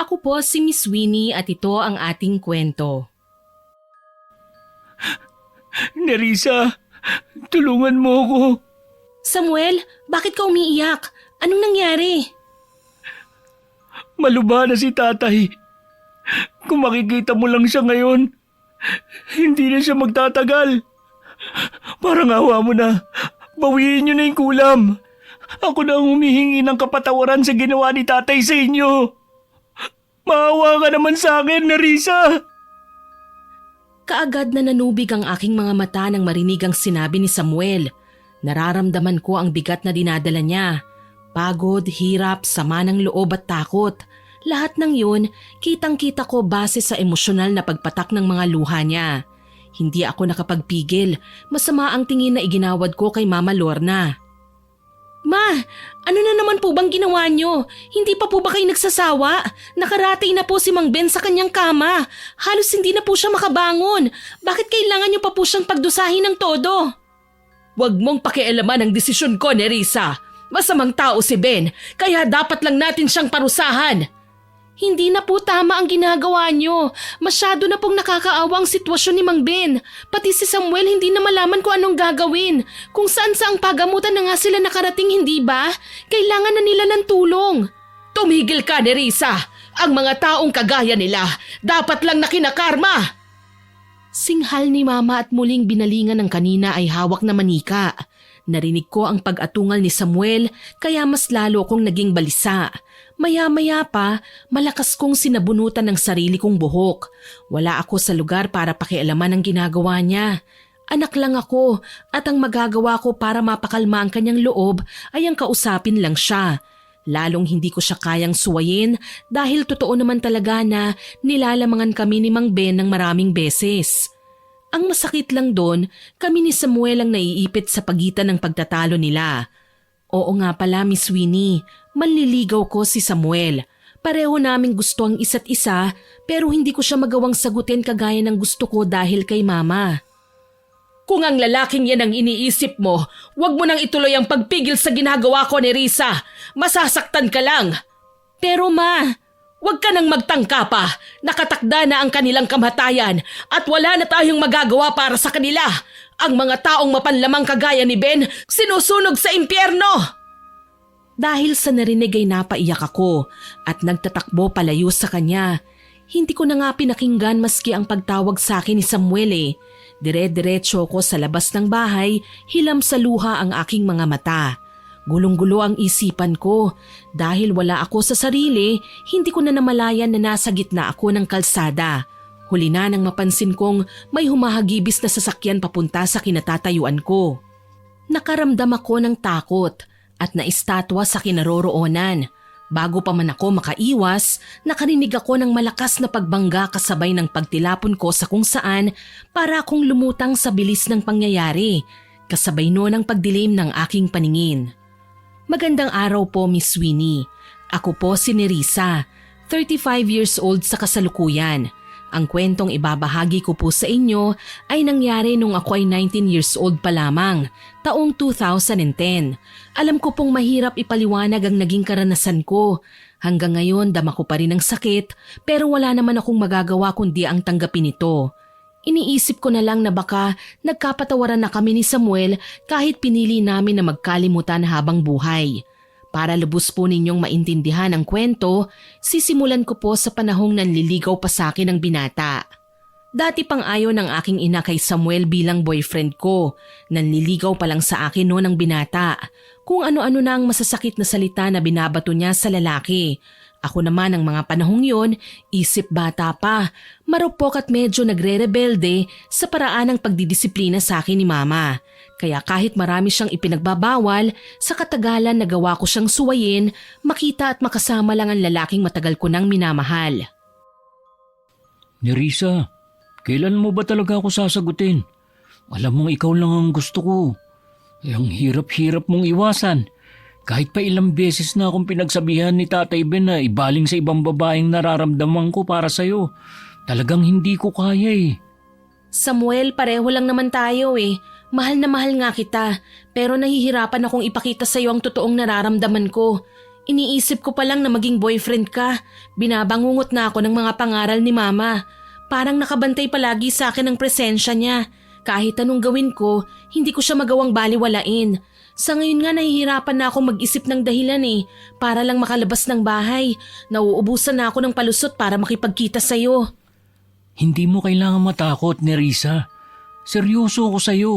Ako po si Miss Winnie at ito ang ating kwento. Nerissa, tulungan mo ako. Samuel, bakit ka umiiyak? Anong nangyari? Malubha na si tatay. Kung makikita mo lang siya ngayon, hindi na siya magtatagal. Parang awa mo na. Bawiin niyo na yung kulam. Ako na ang humihingi ng kapatawaran sa ginawa ni tatay sa inyo. Maawa ka naman sa akin, Nerissa. Kaagad na nanubig ang aking mga mata nang marinig ang sinabi ni Samuel. Nararamdaman ko ang bigat na dinadala niya. Pagod, hirap, sama ng loob at takot. Lahat ng yun, kitang-kita ko base sa emosyonal na pagpatak ng mga luha niya. Hindi ako nakapagpigil. Masama ang tingin na iginawad ko kay Mama Lorna. Ma, ano na naman po bang ginawa niyo? Hindi pa po ba kayo nagsasawa? Nakaratay na po si Mang Ben sa kanyang kama. Halos hindi na po siya makabangon. Bakit kailangan niyo pa po siyang pagdusahin ng todo? Huwag mong pakialaman ang desisyon ko, Nerissa. Masamang tao si Ben, kaya dapat lang natin siyang parusahan. Hindi na po tama ang ginagawa niyo. Masyado na pong nakakaawa ang sitwasyon ni Mang Ben. Pati si Samuel hindi na malaman kung anong gagawin. Kung saan saang pagamutan na nga sila nakarating, hindi ba? Kailangan na nila ng tulong. Tumigil ka, Nerissa. Ang mga taong kagaya nila, dapat lang na kinakarma. Singhal ni Mama at muling binalingan ng kanina ay hawak na manika. Narinig ko ang pag-atungal ni Samuel kaya mas lalo kong naging balisa. Maya-maya pa, malakas kong sinabunutan ng sarili kong buhok. Wala ako sa lugar para pakialaman ang ginagawa niya. Anak lang ako at ang magagawa ko para mapakalma ang kanyang loob ay ang kausapin lang siya. Lalong hindi ko siya kayang suwayin dahil totoo naman talaga na nilalamangan kami ni Mang Ben ng maraming beses. Ang masakit lang doon, kami ni Samuel ang naiipit sa pagitan ng pagtatalo nila. Oo nga pala, Miss Winnie, manliligaw ko si Samuel. Pareho naming gusto ang isa't isa pero hindi ko siya magawang sagutin kagaya ng gusto ko dahil kay Mama. Kung ang lalaking yan ang iniisip mo, huwag mo nang ituloy ang pagpigil sa ginagawa ko, Nerissa. Masasaktan ka lang. Pero Ma, huwag ka nang magtangka pa. Nakatakda na ang kanilang kamatayan at wala na tayong magagawa para sa kanila. Ang mga taong mapanlamang kagaya ni Ben, sinusunog sa impyerno! Dahil sa narinig ay napaiyak ako at nagtatakbo palayo sa kanya. Hindi ko na nga pinakinggan maski ang pagtawag sa akin ni Samuel eh. Dire-diretso ko sa labas ng bahay, hilam sa luha ang aking mga mata. Gulong-gulo ang isipan ko. Dahil wala ako sa sarili, hindi ko na namalayan na nasa gitna ako ng kalsada. Huli na nang mapansin kong may humahagibis na sasakyan papunta sa kinatatayuan ko. Nakaramdam ako ng takot at naistatwa sa kinaroroonan. Bago pa man ako makaiwas, nakarinig ako ng malakas na pagbangga kasabay ng pagtilapon ko sa kung saan para akong lumutang sa bilis ng pangyayari, kasabay noon ang pagdilim ng aking paningin. Magandang araw po, Miss Winnie. Ako po si Nerissa, 35 years old sa kasalukuyan. Ang kwentong ibabahagi ko po sa inyo ay nangyari nung ako ay 19 years old pa lamang, taong 2010. Alam ko pong mahirap ipaliwanag ang naging karanasan ko. Hanggang ngayon dama ko pa rin ang sakit pero wala naman akong magagawa kundi ang tanggapin ito. Iniisip ko na lang na baka nagkapatawaran na kami ni Samuel kahit pinili namin na magkalimutan habang buhay. Para lubos po ninyong maintindihan ang kwento, sisimulan ko po sa panahong nanliligaw pa sa akin ang binata. Dati pang ayaw ng aking ina kay Samuel bilang boyfriend ko. Nanliligaw pa lang sa akin noon ang binata. Kung ano-ano na ang masasakit na salita na binabato niya sa lalaki. Ako naman ang mga panahong yon, isip bata pa, marupok at medyo nagre-rebelde sa paraan ng pagdidisiplina sa akin ni Mama. Kaya kahit marami siyang ipinagbabawal, sa katagalan nagawa ko siyang suwayin, makita at makasama lang ang lalaking matagal ko nang minamahal. Nerissa, kailan mo ba talaga ako sasagutin? Alam mong ikaw lang ang gusto ko. Ang hirap-hirap mong iwasan. Kahit pa ilang beses na akong pinagsabihan ni Tatay Ben na ibaling sa ibang babaeng nararamdaman ko para sa'yo. Talagang hindi ko kaya eh. Samuel, pareho lang naman tayo eh. Mahal na mahal nga kita, pero nahihirapan akong ipakita sa iyo ang totoong nararamdaman ko. Iniisip ko pa lang na maging boyfriend ka. Binabangungot na ako ng mga pangaral ni Mama. Parang nakabantay palagi sa akin ang presensya niya. Kahit anong gawin ko, hindi ko siya magawang baliwalain. Sa ngayon nga nahihirapan na akong mag-isip ng dahilan para lang makalabas ng bahay. Nauubusan na ako ng palusot para makipagkita sa'yo. Hindi mo kailangan matakot, Nerissa. Seryoso ako sa'yo.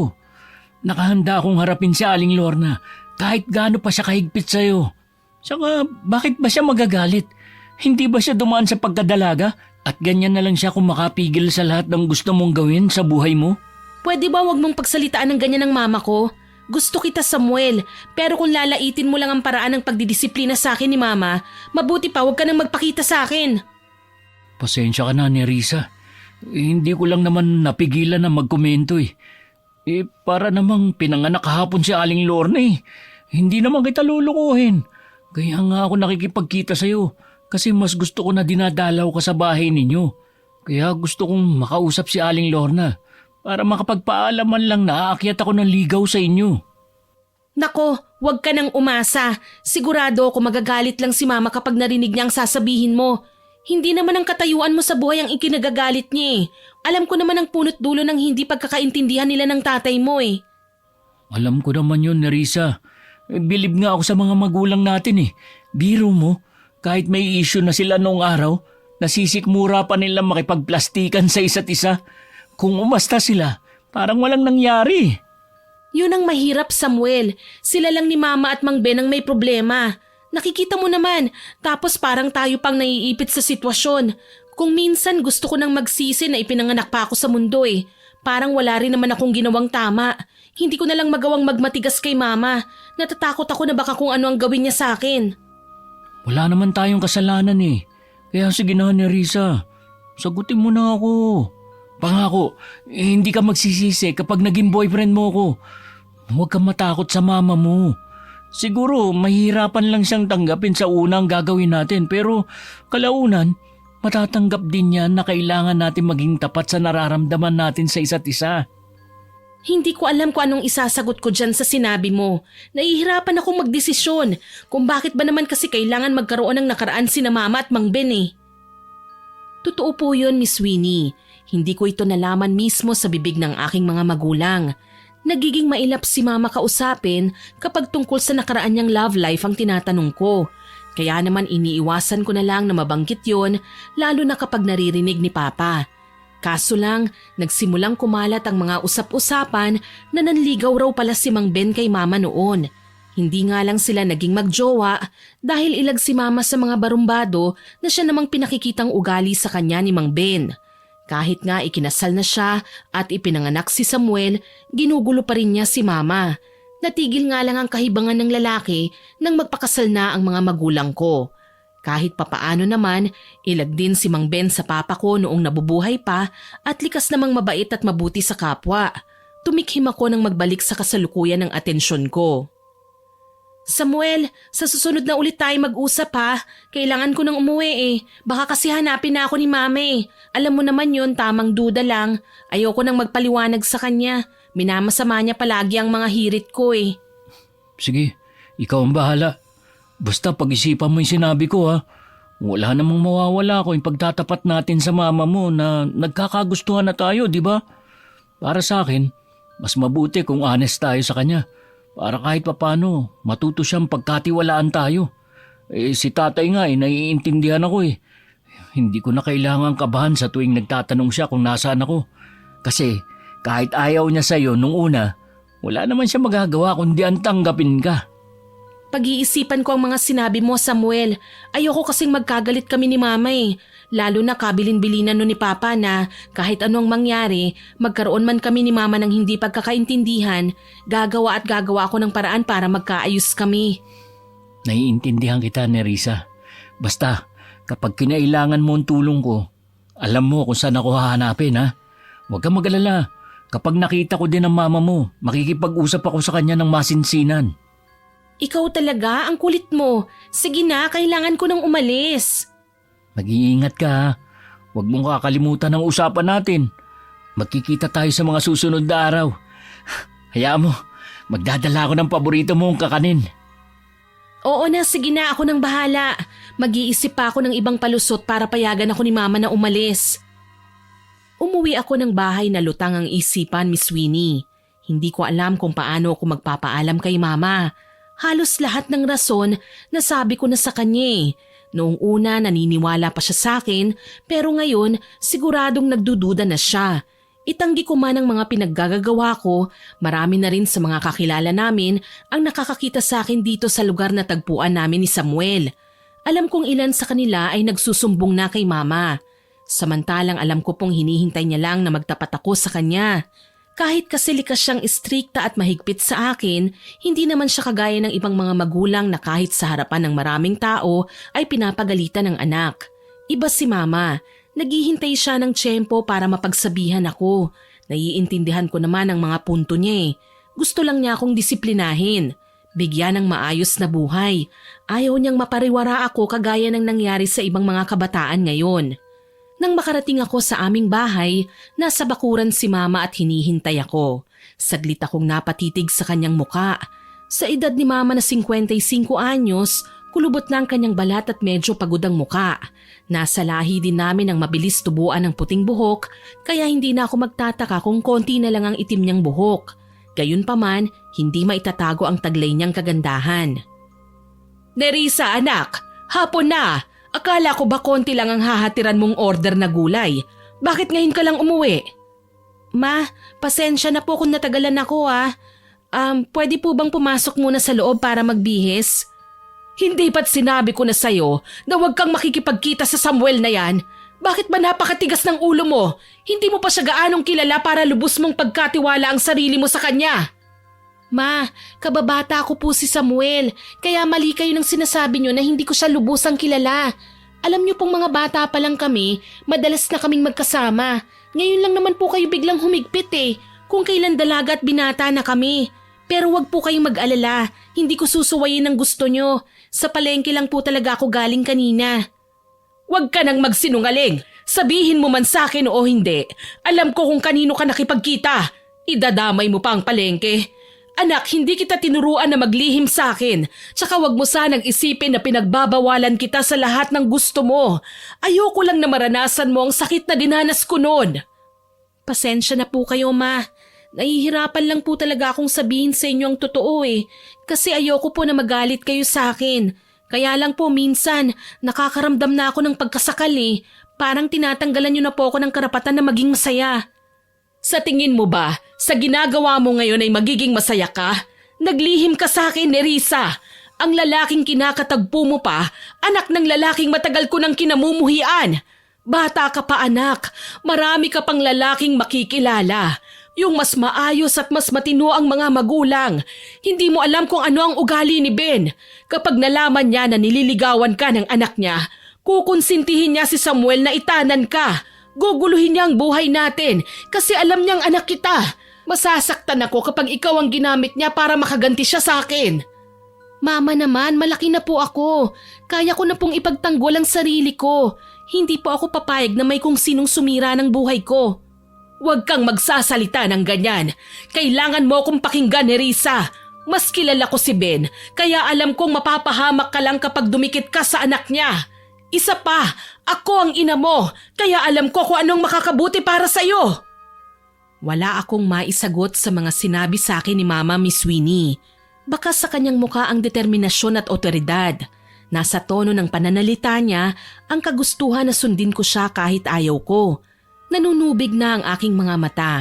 Nakahanda akong harapin si Aling Lorna kahit gaano pa siya kahigpit sa'yo. Saka bakit ba siya magagalit? Hindi ba siya dumaan sa pagkadalaga at ganyan na lang siya kung makapigil sa lahat ng gusto mong gawin sa buhay mo? Pwede ba wag mong pagsalitaan ng ganyan ng mama ko? Gusto kita, Samuel, pero kung lalaitin mo lang ang paraan ng pagdidisiplina sa akin ni Mama, mabuti pa wag ka nang magpakita sa akin. Pasensya ka na, Nerissa. Hindi ko lang naman napigilan na magkomento para namang pinanganak kahapon si Aling Lorna Hindi naman kita lulukuhin. Kaya nga ako nakikipagkita sa'yo kasi mas gusto ko na dinadalaw ka sa bahay ninyo. Kaya gusto kong makausap si Aling Lorna para makapagpaalaman lang na aakyat ako ng ligaw sa inyo. Nako, wag ka nang umasa. Sigurado ako magagalit lang si Mama kapag narinig niya ang sasabihin mo. Hindi naman ang katayuan mo sa buhay ang ikinagagalit niya Alam ko naman ang punot dulo ng hindi pagkakaintindihan nila ng tatay mo Alam ko naman yun, Nerissa. Bilib nga ako sa mga magulang natin Biro mo, kahit may issue na sila noong araw, nasisikmura pa nila makipagplastikan sa isa't isa. Kung umasta sila, parang walang nangyari. Yun ang mahirap, Samuel. Sila lang ni Mama at Mang Ben ang may problema. Nakikita mo naman, tapos parang tayo pang naiipit sa sitwasyon. Kung minsan gusto ko nang magsisi na ipinanganak pa ako sa mundo Parang wala rin naman akong ginawang tama. Hindi ko na lang magawang magmatigas kay Mama. Natatakot ako na baka kung ano ang gawin niya sa akin. Wala naman tayong kasalanan Kaya sige na, Nerissa. Sagutin mo na ako. Pangako, hindi ka magsisisi kapag naging boyfriend mo ko. Huwag kang matakot sa mama mo. Siguro mahirapan lang siyang tanggapin sa unang gagawin natin pero kalaunan, matatanggap din niya na kailangan natin maging tapat sa nararamdaman natin sa isa't isa. Hindi ko alam kung anong isasagot ko dyan sa sinabi mo. Nahihirapan akong magdesisyon kung bakit ba naman kasi kailangan magkaroon ng nakaraan sina Mama at Mang Ben Totoo po yun, Miss Winnie. Hindi ko ito nalaman mismo sa bibig ng aking mga magulang. Nagiging mailap si Mama kausapin kapag tungkol sa nakaraan niyang love life ang tinatanong ko. Kaya naman iniiwasan ko na lang na mabanggit yon lalo na kapag naririnig ni Papa. Kaso lang, nagsimulang kumalat ang mga usap-usapan na nanligaw raw pala si Mang Ben kay Mama noon. Hindi nga lang sila naging magjowa dahil ilag si Mama sa mga barumbado na siya namang pinakikitang ugali sa kanya ni Mang Ben. Kahit nga ikinasal na siya at ipinanganak si Samuel, ginugulo pa rin niya si Mama. Natigil nga lang ang kahibangan ng lalaki nang magpakasal na ang mga magulang ko. Kahit papaano naman, ilag din si Mang Ben sa papa ko noong nabubuhay pa at likas namang mabait at mabuti sa kapwa. Tumikhim ako nang magbalik sa kasalukuyan ng atensyon ko. Samuel, sa susunod na ulit tayo mag-usap Kailangan ko nang umuwi Baka kasi hanapin na ako ni Mami. Alam mo naman yun, tamang duda lang. Ayoko nang magpaliwanag sa kanya. Minamasama niya palagi ang mga hirit ko Sige, ikaw ang bahala. Basta pag-isipan mo yung sinabi ko Wala namang mawawala kung pagtatapat natin sa mama mo na nagkakagustuhan na tayo, di ba? Para sa akin, mas mabuti kung honest tayo sa kanya. Para kahit papano, matuto siyang pagkatiwalaan tayo. Si tatay nga naiintindihan ako Hindi ko na kailangan kabahan sa tuwing nagtatanong siya kung nasaan ako. Kasi kahit ayaw niya sa'yo nung una, wala naman siya magagawa kundi ang tanggapin ka. Pag-iisipan ko ang mga sinabi mo, Samuel. Ayoko kasing magkagalit kami ni Mama Lalo na kabilin-bilinan nun ni Papa na kahit anong mangyari, magkaroon man kami ni Mama ng hindi pagkakaintindihan, gagawa at gagawa ako ng paraan para magkaayos kami. Naiintindihan kita, Nerissa. Basta, kapag kinailangan mo ang tulong ko, alam mo kung saan ako hahanapin Huwag kang mag-alala. Kapag nakita ko din ang mama mo, makikipag-usap ako sa kanya ng masinsinan. Ikaw talaga, ang kulit mo. Sige na, kailangan ko nang umalis. Mag-iingat ka Huwag mong kakalimutan ang usapan natin. Magkikita tayo sa mga susunod na araw. Hayaan mo, magdadala ako ng paborito mong kakanin. Oo na, sige na, ako nang bahala. Mag-iisip pa ako ng ibang palusot para payagan ako ni Mama na umalis. Umuwi ako ng bahay na lutang ang isipan, Miss Winnie. Hindi ko alam kung paano ako magpapaalam kay Mama. Halos lahat ng rason nasabi ko na sa kanya eh. Noong una naniniwala pa siya sa akin pero ngayon siguradong nagdududa na siya. Itanggi ko man ang mga pinaggagawa ko, marami na rin sa mga kakilala namin ang nakakakita sa akin dito sa lugar na tagpuan namin ni Samuel. Alam kong ilan sa kanila ay nagsusumbong na kay Mama. Samantalang alam ko pong hinihintay niya lang na magtapat ako sa kanya. Kahit kasi likas siyang istrikta at mahigpit sa akin, hindi naman siya kagaya ng ibang mga magulang na kahit sa harapan ng maraming tao ay pinapagalitan ng anak. Iba si Mama. Naghihintay siya ng tiyempo para mapagsabihan ako. Naiintindihan ko naman ang mga punto niya eh. Gusto lang niya akong disiplinahin. Bigyan ng maayos na buhay. Ayaw niyang mapariwara ako kagaya ng nangyari sa ibang mga kabataan ngayon. Nang makarating ako sa aming bahay, nasa bakuran si Mama at hinihintay ako. Saglit akong napatitig sa kanyang muka. Sa edad ni Mama na 55 anyos, kulubot na ang kanyang balat at medyo pagod ang muka. Nasa lahi din namin ang mabilis tubuan ng puting buhok, kaya hindi na ako magtataka kung konti na lang ang itim niyang buhok. Gayunpaman, hindi maitatago ang taglay niyang kagandahan. Nerissa anak, hapon na! Akala ko ba konti lang ang hahatiran mong order na gulay? Bakit ngayon ka lang umuwi? Ma, pasensya na po kung natagalan ako ah. Pwede po bang pumasok muna sa loob para magbihis? Hindi ba't sinabi ko na sa'yo na huwag kang makikipagkita sa Samuel na yan? Bakit ba napakatigas ng ulo mo? Hindi mo pa siya gaanong kilala para lubos mong pagkatiwala ang sarili mo sa kanya. Ma, kababata ko po si Samuel, kaya mali kayo ng sinasabi niyo na hindi ko siya lubusang kilala. Alam niyo pong mga bata pa lang kami, madalas na kaming magkasama. Ngayon lang naman po kayo biglang humigpit eh, kung kailan dalaga at binata na kami. Pero wag po kayong mag-alala, hindi ko susuwayin ang gusto niyo. Sa palengke lang po talaga ako galing kanina. Wag ka nang magsinungaling, sabihin mo man sa akin o hindi. Alam ko kung kanino ka nakipagkita. Idadamay mo pa ang palengke. Anak, hindi kita tinuruan na maglihim sa akin. Tsaka wag mo sanang isipin na pinagbabawalan kita sa lahat ng gusto mo. Ayoko lang na maranasan mo ang sakit na dinanas ko noon. Pasensya na po kayo, Ma. Nahihirapan lang po talaga akong sabihin sa inyo ang totoo eh. Kasi ayoko po na magalit kayo sa akin. Kaya lang po minsan, nakakaramdam na ako ng pagkasakal eh. Parang tinatanggalan niyo na po ako ng karapatan na maging masaya. Sa tingin mo ba, sa ginagawa mo ngayon ay magiging masaya ka? Naglihim ka sa akin, Nerissa. Ang lalaking kinakatagpo mo pa, anak ng lalaking matagal ko nang kinamumuhian. Bata ka pa anak, marami ka pang lalaking makikilala. Yung mas maayos at mas matino ang mga magulang. Hindi mo alam kung ano ang ugali ni Ben. Kapag nalaman niya na nililigawan ka ng anak niya, kukonsintihin niya si Samuel na itanan ka. Guguluhin niya ang buhay natin kasi alam niyang anak kita. Masasaktan ako kapag ikaw ang ginamit niya para makaganti siya sa akin. Mama naman, malaki na po ako. Kaya ko na pong ipagtanggol ang sarili ko. Hindi po ako papayag na may kung sinong sumira ng buhay ko. Huwag kang magsasalita ng ganyan. Kailangan mo akong pakinggan, Nerissa. Mas kilala ko si Ben, kaya alam kong mapapahamak ka lang kapag dumikit ka sa anak niya. Isa pa, ako ang ina mo, kaya alam ko kung anong makakabuti para sa'yo. Wala akong maisagot sa mga sinabi sa akin ni Mama Miss Winnie. Baka sa kanyang mukha ang determinasyon at otoridad. Nasa tono ng pananalita niya ang kagustuhan na sundin ko siya kahit ayaw ko. Nanunubig na ang aking mga mata.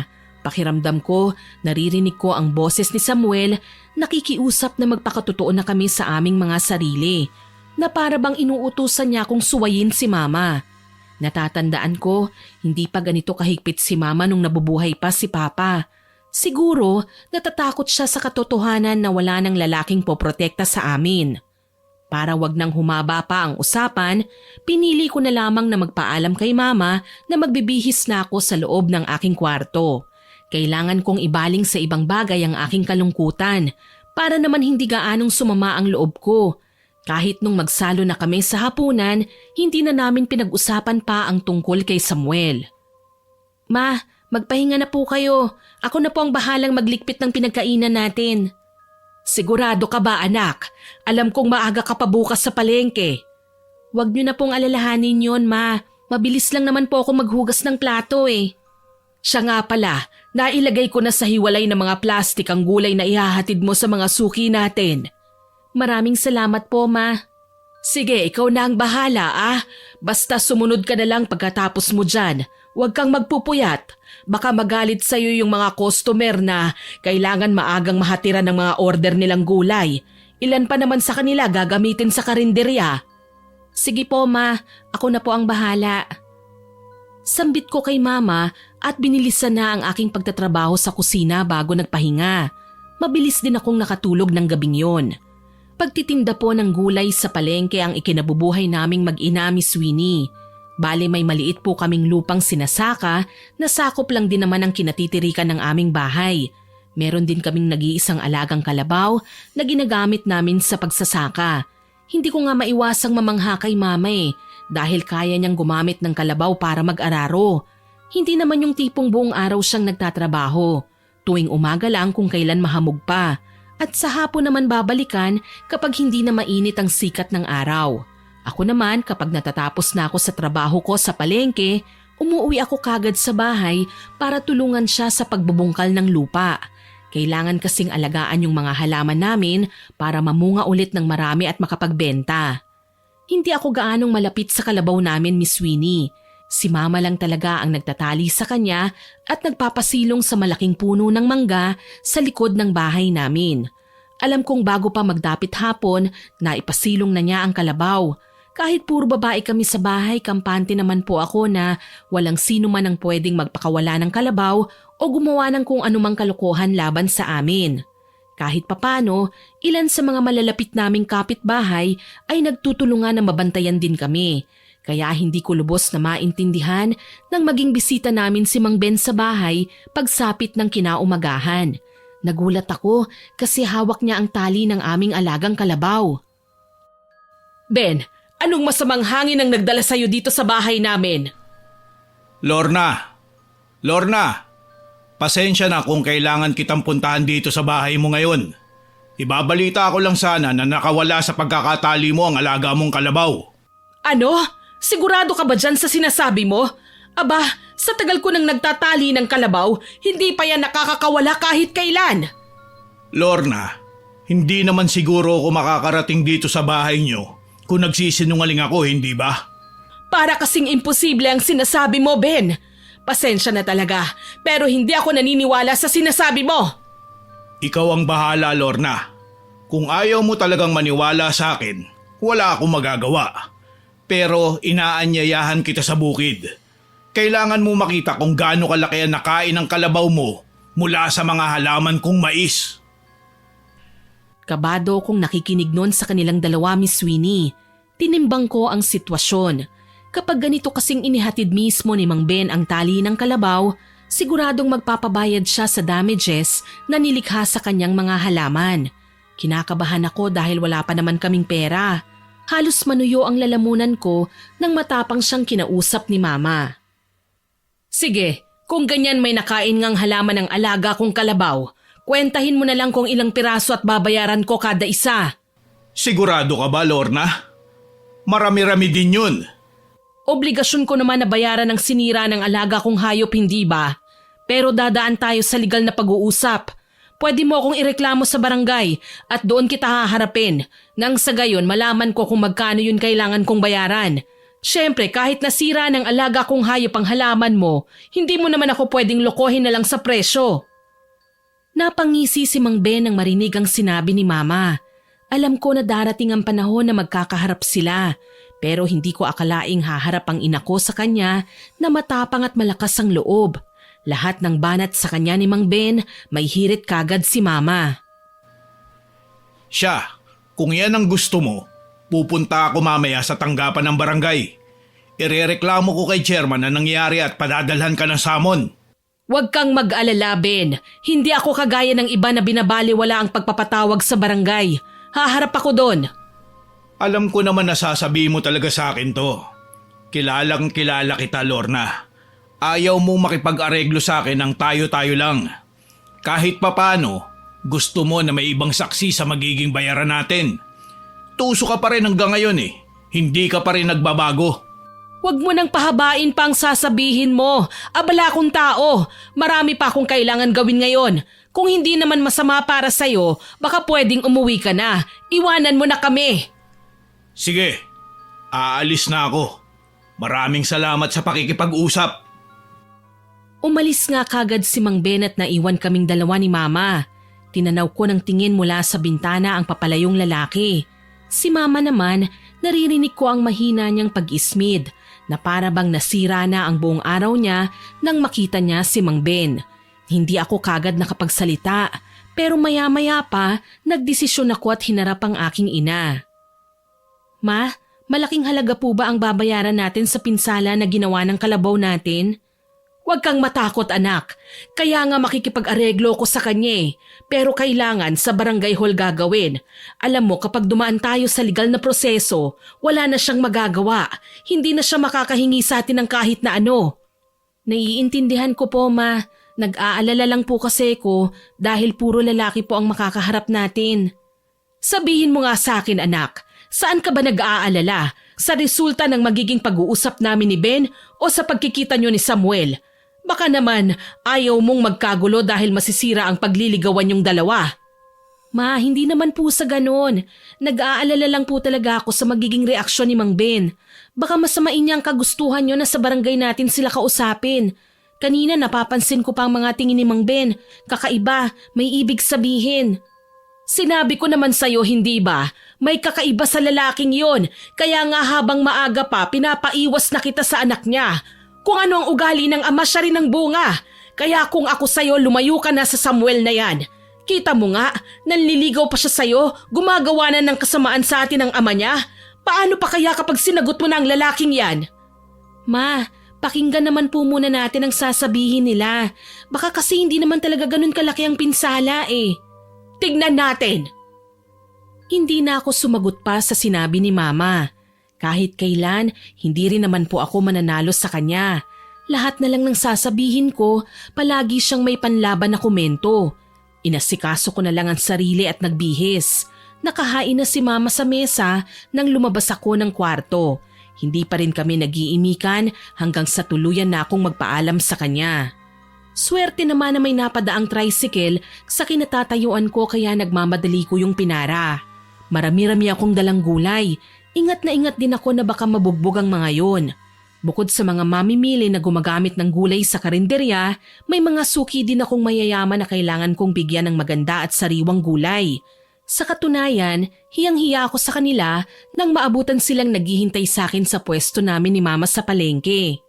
Pakiramdam ko, naririnig ko ang boses ni Samuel, nakikiusap na magpakatotoo na kami sa aming mga sarili. Na para bang inuutusan niya akong suwayin si Mama. Natatandaan ko, hindi pa ganito kahigpit si Mama nung nabubuhay pa si Papa. Siguro, natatakot siya sa katotohanan na wala ng lalaking poprotekta sa amin. Para wag nang humaba pa ang usapan, pinili ko na lamang na magpaalam kay Mama na magbibihis na ako sa loob ng aking kwarto. Kailangan kong ibaling sa ibang bagay ang aking kalungkutan para naman hindi gaanong sumama ang loob ko. Kahit nung magsalo na kami sa hapunan, hindi na namin pinag-usapan pa ang tungkol kay Samuel. Ma, magpahinga na po kayo. Ako na po ang bahalang maglikpit ng pinagkainan natin. Sigurado ka ba anak? Alam kong maaga ka pa bukas sa palengke. Huwag niyo na pong alalahanin yon, ma. Mabilis lang naman po ako maghugas ng plato eh. Siya nga pala, nailagay ko na sa hiwalay ng mga plastik ang gulay na ihahatid mo sa mga suki natin. Maraming salamat po, ma. Sige, ikaw na ang bahala Basta sumunod ka na lang pagkatapos mo dyan. Huwag kang magpupuyat. Baka magalit sa'yo yung mga customer na kailangan maagang mahatiran ng mga order nilang gulay. Ilan pa naman sa kanila gagamitin sa karinderya. Sige po, ma. Ako na po ang bahala. Sambit ko kay mama at binilisan na ang aking pagtatrabaho sa kusina bago nagpahinga. Mabilis din akong nakatulog ng gabing yon. Pagtitinda po ng gulay sa palengke ang ikinabubuhay naming mag-ina, Miss Winnie. Bale may maliit po kaming lupang sinasaka na sakop lang din naman ang kinatitirikan ng aming bahay. Meron din kaming nag-iisang alagang kalabaw na ginagamit namin sa pagsasaka. Hindi ko nga maiwasang mamangha kay mama dahil kaya niyang gumamit ng kalabaw para mag-araro. Hindi naman yung tipong buong araw siyang nagtatrabaho. Tuwing umaga lang kung kailan mahamog pa. At sa hapon naman babalikan kapag hindi na mainit ang sikat ng araw. Ako naman kapag natatapos na ako sa trabaho ko sa palengke, umuwi ako kagad sa bahay para tulungan siya sa pagbubungkal ng lupa. Kailangan kasing alagaan yung mga halaman namin para mamunga ulit ng marami at makapagbenta. Hindi ako gaanong malapit sa kalabaw namin, Miss Winnie. Si mama lang talaga ang nagtatali sa kanya at nagpapasilong sa malaking puno ng mangga sa likod ng bahay namin. Alam kong bago pa magdapit hapon, naipasilong na niya ang kalabaw. Kahit puro babae kami sa bahay, kampante naman po ako na walang sino man ang pwedeng magpakawala ng kalabaw o gumawa ng kung anumang kalokohan laban sa amin. Kahit papano, ilan sa mga malalapit naming kapitbahay ay nagtutulungan na mabantayan din kami. Kaya hindi ko lubos na maintindihan nang maging bisita namin si Mang Ben sa bahay pagsapit ng kinaumagahan. Nagulat ako kasi hawak niya ang tali ng aming alagang kalabaw. Ben, anong masamang hangin ang nagdala sa'yo dito sa bahay namin? Lorna! Pasensya na kung kailangan kitang puntahan dito sa bahay mo ngayon. Ibabalita ko lang sana na nakawala sa pagkakatali mo ang alaga mong kalabaw. Ano? Sigurado ka ba dyan sa sinasabi mo? Aba, sa tagal ko nang nagtatali ng kalabaw, hindi pa yan nakakakawala kahit kailan. Lorna, hindi naman siguro ako makakarating dito sa bahay niyo kung nagsisinungaling ako, hindi ba? Para kasing imposible ang sinasabi mo, Ben. Pasensya na talaga, pero hindi ako naniniwala sa sinasabi mo. Ikaw ang bahala, Lorna. Kung ayaw mo talagang maniwala sa akin, wala akong magagawa. Pero inaanyayahan kita sa bukid. Kailangan mo makita kung gaano kalaki ang nakain ng kalabaw mo mula sa mga halaman kong mais. Kabado kong nakikinig noon sa kanilang dalawa, Miss Winnie. Tinimbang ko ang sitwasyon. Kapag ganito kasing inihatid mismo ni Mang Ben ang tali ng kalabaw, siguradong magpapabayad siya sa damages na nilikha sa kanyang mga halaman. Kinakabahan ako dahil wala pa naman kaming pera. Halos manuyo ang lalamunan ko nang matapang siyang kinausap ni Mama. Sige, kung ganyan may nakain ngang halaman ng alaga kong kalabaw, kwentahin mo na lang kung ilang piraso at babayaran ko kada isa. Sigurado ka ba, Lorna? Marami-rami din yun. Obligasyon ko naman na bayaran ang sinira ng alaga kong hayop, hindi ba? Pero dadaan tayo sa legal na pag-uusap. Pwede mo akong ireklamo sa barangay at doon kita haharapin. Nang sa gayon malaman ko kung magkano yun kailangan kong bayaran. Siyempre kahit nasira ng alaga kong hayop ang halaman mo, hindi mo naman ako pwedeng lokohin na lang sa presyo. Napangisi si Mang Ben nang marinig ang sinabi ni Mama. Alam ko na darating ang panahon na magkakaharap sila. Pero hindi ko akalaing haharap ang ina ko sa kanya na matapang at malakas ang loob. Lahat ng banat sa kanya ni Mang Ben, may hirit kagad si Mama. Siya, kung yan ang gusto mo, pupunta ako mamaya sa tanggapan ng barangay. Irereklamo ko kay chairman na nangyari at padadalhan ka ng samon. Huwag kang mag-alala, Ben. Hindi ako kagaya ng iba na binabaliwala ang pagpapatawag sa barangay. Haharap ako doon. Alam ko naman na sasabihin mo talaga sa akin to. Kilalang kilala kita, Lorna. Ayaw mong makipag-areglo sa akin ng tayo-tayo lang. Kahit papano, Gusto mo na may ibang saksi sa magiging bayaran natin. Tuso ka pa rin hanggang ngayon eh. Hindi ka pa rin nagbabago. Huwag mo nang pahabain pa ang sasabihin mo. Abala akong tao. Marami pa akong kailangan gawin ngayon. Kung hindi naman masama para sa'yo, baka pwedeng umuwi ka na. Iwanan mo na kami. Sige, aalis na ako. Maraming salamat sa pakikipag-usap. Umalis nga kagad si Mang Ben at naiwan kaming dalawa ni Mama. Tinanaw ko ng tingin mula sa bintana ang papalayong lalaki. Si Mama naman, naririnig ko ang mahina niyang pag-ismid na para bang nasira na ang buong araw niya nang makita niya si Mang Ben. Hindi ako kagad nakapagsalita pero maya-maya pa nagdesisyon ako at hinarap ang aking ina. Ma, malaking halaga po ba ang babayaran natin sa pinsala na ginawa ng kalabaw natin? Huwag kang matakot anak, kaya nga makikipag-areglo ko sa kanya eh. Pero kailangan sa barangay hall gagawin. Alam mo kapag dumaan tayo sa legal na proseso, wala na siyang magagawa. Hindi na siya makakahingi sa atin ng kahit na ano. Naiintindihan ko po ma, nag-aalala lang po kasi ko dahil puro lalaki po ang makakaharap natin. Sabihin mo nga sa akin anak, saan ka ba nag-aalala? Sa resulta ng magiging pag-uusap namin ni Ben o sa pagkikita niyo ni Samuel? Baka naman ayaw mong magkagulo dahil masisira ang pagliligawan yung dalawa. Ma, hindi naman po sa ganon. Nag-aalala lang po talaga ako sa magiging reaksyon ni Mang Ben. Baka masamain niya ang kagustuhan niyo na sa barangay natin sila kausapin. Kanina napapansin ko pa ang mga tingin ni Mang Ben. Kakaiba, may ibig sabihin. Sinabi ko naman sa'yo, hindi ba? May kakaiba sa lalaking yon. Kaya nga habang maaga pa, pinapaiwas na kita sa anak niya. Kung ano ang ugali ng ama, siya rin ang bunga. Kaya kung ako sa'yo, lumayo ka na sa Samuel na yan. Kita mo nga, nanliligaw pa siya sa'yo, gumagawa na ng kasamaan sa atin ang ama niya. Paano pa kaya kapag sinagot mo na ang lalaking yan? Ma, pakinggan naman po muna natin ang sasabihin nila. Baka kasi hindi naman talaga ganun kalaki ang pinsala eh. Tignan natin. Hindi na ako sumagot pa sa sinabi ni Mama. Kahit kailan, hindi rin naman po ako mananalo sa kanya. Lahat na lang ng sasabihin ko, palagi siyang may panlaban na komento. Inasikaso ko na lang ang sarili at nagbihis. Nakahain na si Mama sa mesa nang lumabas ako ng kwarto. Hindi pa rin kami nag-iimikan hanggang sa tuluyan na akong magpaalam sa kanya. Swerte naman na may napadaang tricycle sa kinatatayuan ko kaya nagmamadali ko yung pinara. Marami-rami akong dalang gulay. Ingat na ingat din ako na baka mabugbog ang mga yon. Bukod sa mga mamimili na gumagamit ng gulay sa karinderya, may mga suki din akong mayayaman na kailangan kong bigyan ng maganda at sariwang gulay. Sa katunayan, hiyang-hiya ako sa kanila nang maabutan silang naghihintay sa akin sa pwesto namin ni Mama sa palengke.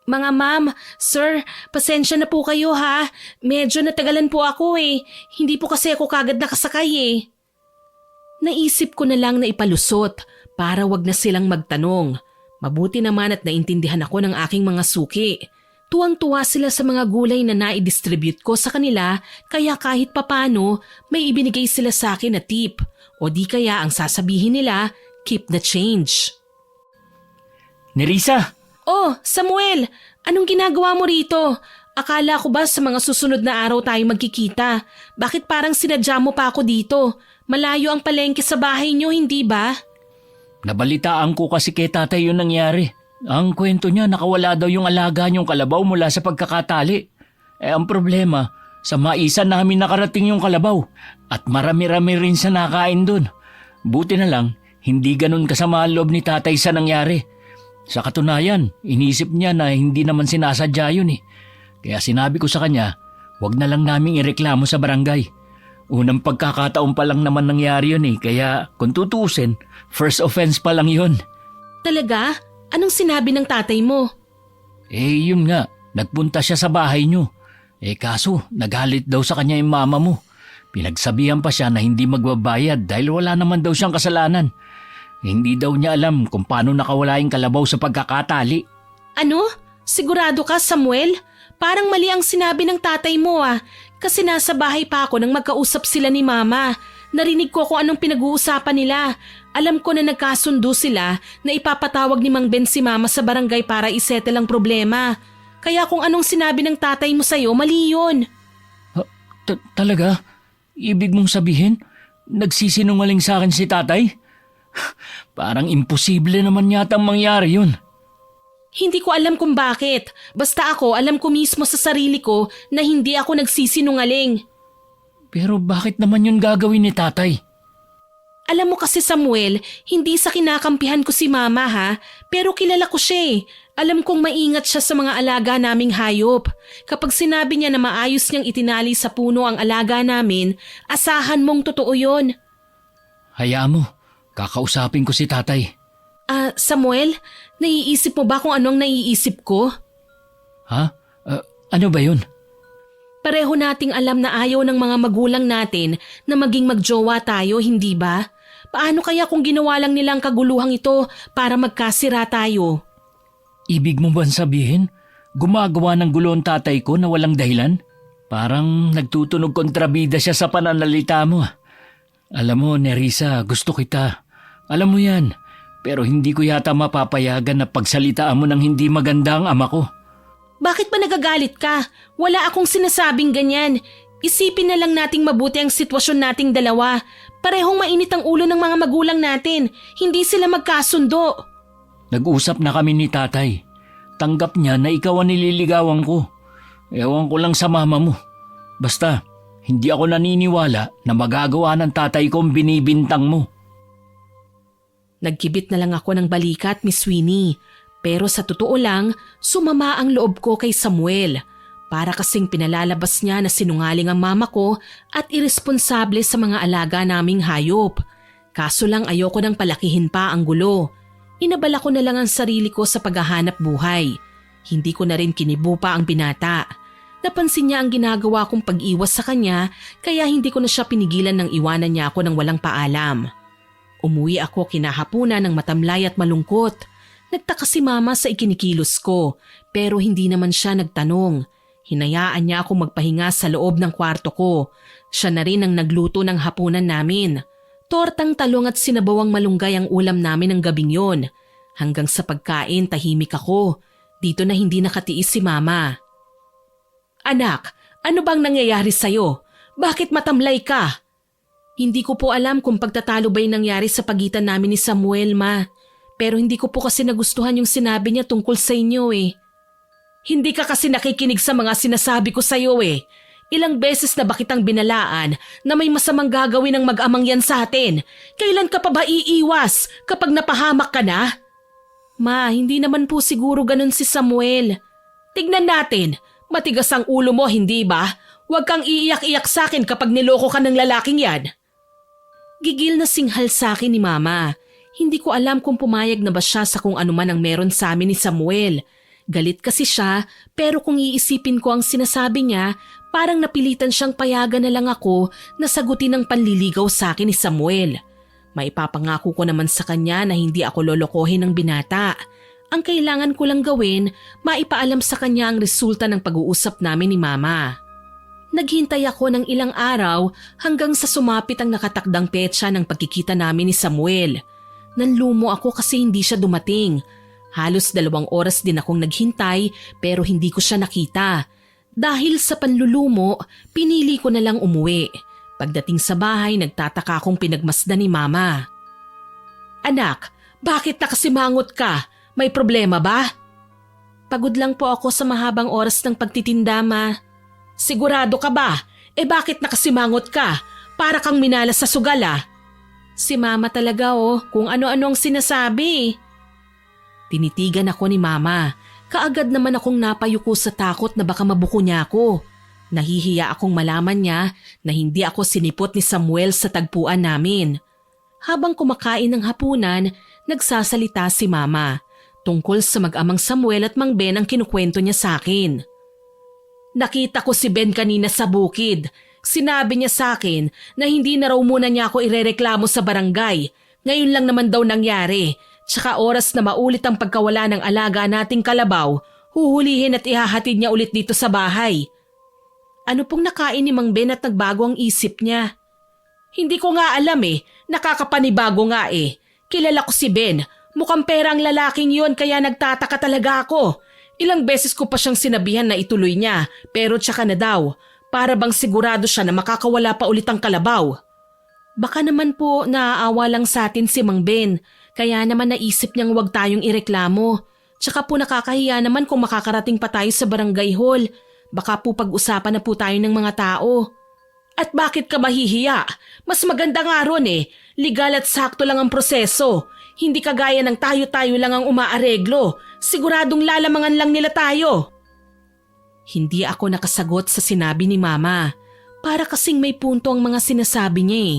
Mga ma'am, sir, pasensya na po kayo ha. Medyo natagalan po ako eh. Hindi po kasi ako kagad nakasakay eh. Naisip ko na lang na ipalusot para wag na silang magtanong. Mabuti naman at naintindihan ako ng aking mga suki. Tuwang-tuwa sila sa mga gulay na nai-distribute ko sa kanila kaya kahit papano may ibinigay sila sa akin na tip o di kaya ang sasabihin nila, keep the change. Nerissa! Oh, Samuel! Anong ginagawa mo rito? Akala ko ba sa mga susunod na araw tayo magkikita? Bakit parang sinadya mo pa ako dito? Malayo ang palengke sa bahay niyo, hindi ba? Nabalitaan ko kasi kay tatay yung nangyari. Ang kwento niya nakawala daw yung alaga niyong kalabaw mula sa pagkakatali. Ang problema, sa maisan namin nakarating yung kalabaw at marami-rami rin sa nakain dun. Buti na lang, hindi ganun kasama ang loob ni tatay sa nangyari. Sa katunayan, inisip niya na hindi naman sinasadya yun eh. Kaya sinabi ko sa kanya, wag na lang naming ireklamo sa barangay. Unang pagkakataon pa lang naman nangyari yun eh, kaya kung tutuusin, first offense pa lang yun. Talaga? Anong sinabi ng tatay mo? Yun nga, nagpunta siya sa bahay niyo. Kaso, nagalit daw sa kanya yung mama mo. Pinagsabihan pa siya na hindi magbabayad dahil wala naman daw siyang kasalanan. Hindi daw niya alam kung paano nakawala yung kalabaw sa pagkakatali. Ano? Sigurado ka, Samuel? Parang mali ang sinabi ng tatay mo ah. Kasi nasa bahay pa ako nang magkausap sila ni Mama. Narinig ko kung anong pinag-uusapan nila. Alam ko na nagkasundo sila na ipapatawag ni Mang Ben si Mama sa barangay para isettle ang problema. Kaya kung anong sinabi ng tatay mo sa'yo, mali yun. Talaga? Ibig mong sabihin, nagsisinungaling sa akin si tatay? Parang imposible naman yata mangyari yun. Hindi ko alam kung bakit. Basta ako, alam ko mismo sa sarili ko na hindi ako nagsisinungaling. Pero bakit naman yun gagawin ni tatay? Alam mo kasi Samuel, hindi sa kinakampihan ko si mama ha, pero kilala ko siya eh. Alam kong maingat siya sa mga alaga naming hayop. Kapag sinabi niya na maayos niyang itinali sa puno ang alaga namin, asahan mong totoo yun. Hayaan mo, kakausapin ko si tatay. Samuel, naiisip mo ba kung anong naiisip ko? Ha? Ano ba yun? Pareho nating alam na ayaw ng mga magulang natin na maging magjowa tayo, hindi ba? Paano kaya kung ginawa lang nilang kaguluhang ito para magkasira tayo? Ibig mo ba sabihin, gumagawa ng gulo ang tatay ko na walang dahilan? Parang nagtutunog kontrabida siya sa pananalita mo. Alam mo, Nerissa, gusto kita. Alam mo yan, pero hindi ko yata mapapayagan na pagsalitaan mo ng hindi maganda ang ama ko. Bakit ba nagagalit ka? Wala akong sinasabing ganyan. Isipin na lang nating mabuti ang sitwasyon nating dalawa. Parehong mainit ang ulo ng mga magulang natin. Hindi sila magkasundo. Nag-usap na kami ni tatay. Tanggap niya na ikaw ang nililigawan ko. Ewan ko lang sa mama mo. Basta, hindi ako naniniwala na magagawa ng tatay ko ang binibintang mo. Nagkibit na lang ako ng balikat, Miss Winnie. Pero sa totoo lang, sumama ang loob ko kay Samuel. Para kasing pinalalabas niya na sinungaling ang mama ko at iresponsable sa mga alaga naming hayop. Kaso lang ayoko nang palakihin pa ang gulo. Inabala ko na lang ang sarili ko sa paghahanap buhay. Hindi ko na rin kinibo pa ang binata. Napansin niya ang ginagawa kong pag-iwas sa kanya kaya hindi ko na siya pinigilan ng iwanan niya ako ng walang paalam. Umuwi ako kinahapunan ng matamlay at malungkot. Nagtaka si mama sa ikinikilos ko pero hindi naman siya nagtanong. Hinayaan niya akong magpahinga sa loob ng kwarto ko. Siya na rin ang nagluto ng hapunan namin. Tortang talong at sinabawang malunggay ang ulam namin ng gabing yon. Hanggang sa pagkain tahimik ako. Dito na hindi nakatiis si mama. Anak, ano bang nangyayari sa'yo? Bakit matamlay ka? Hindi ko po alam kung pagtatalo ba'y nangyari sa pagitan namin ni Samuel, ma. Pero hindi ko po kasi nagustuhan yung sinabi niya tungkol sa inyo eh. Hindi ka kasi nakikinig sa mga sinasabi ko sa'yo eh. Ilang beses na ba kitang binalaan na may masamang gagawin ng mag-amang yan sa atin? Kailan ka pa ba iiwas kapag napahamak ka na? Ma, hindi naman po siguro ganun si Samuel. Tignan natin, matigas ang ulo mo, hindi ba? Huwag kang iiyak-iyak sa akin kapag niloko ka ng lalaking yan. Gigil na singhal sa akin ni Mama. Hindi ko alam kung pumayag na ba siya sa kung ano man ang meron sa amin ni Samuel. Galit kasi siya pero kung iisipin ko ang sinasabi niya, parang napilitan siyang payagan na lang ako na sagutin ang panliligaw sa akin ni Samuel. Maipapangako ko naman sa kanya na hindi ako lolokohin ng binata. Ang kailangan ko lang gawin, maipaalam sa kanya ang resulta ng pag-uusap namin ni Mama. Naghintay ako ng ilang araw hanggang sa sumapit ang nakatakdang petsa ng pagkikita namin ni Samuel. Nanlumo ako kasi hindi siya dumating. Halos 2 oras din akong naghintay pero hindi ko siya nakita. Dahil sa panlulumo, pinili ko na lang umuwi. Pagdating sa bahay, nagtataka akong pinagmasdan ni Mama. Anak, bakit nakasimangot ka? May problema ba? Pagod lang po ako sa mahabang oras ng pagtitinda, Ma. Sigurado ka ba? Bakit nakasimangot ka? Para kang minalas sa sugala. Si Mama talaga kung ano-ano ang sinasabi. Tinitigan ako ni Mama. Kaagad naman akong napayuko sa takot na baka mabuko niya ako. Nahihiya akong malaman niya na hindi ako sinipot ni Samuel sa tagpuan namin. Habang kumakain ng hapunan, nagsasalita si Mama. Tungkol sa mag-amang Samuel at Mang Ben ang kinukwento niya sa akin. Nakita ko si Ben kanina sa bukid. Sinabi niya sa akin na hindi na raw muna niya ako irereklamo sa barangay. Ngayon lang naman daw nangyari. Tsaka oras na maulit ang pagkawala ng alaga nating kalabaw, huhulihin at ihahatid niya ulit dito sa bahay. Ano pong nakain ni Mang Ben at nagbago ang isip niya? Hindi ko nga alam nakakapanibago nga Kilala ko si Ben, mukhang pera ang lalaking yon kaya nagtataka talaga ako. Ilang beses ko pa siyang sinabihan na ituloy niya pero tsaka na daw. Para bang sigurado siya na makakawala pa ulit ang kalabaw. Baka naman po naaawa lang sa atin si Mang Ben, kaya naman naisip niyang huwag tayong ireklamo. Tsaka po nakakahiya naman kung makakarating pa tayo sa barangay hall. Baka po pag-usapan na po tayo ng mga tao. At bakit ka mahihiya? Mas maganda nga ron eh. Legal at sakto lang ang proseso. Hindi kagaya ng tayo-tayo lang ang umaareglo. Siguradong lalamangan lang nila tayo. Hindi ako nakasagot sa sinabi ni Mama. Para kasing may punto ang mga sinasabi niya eh.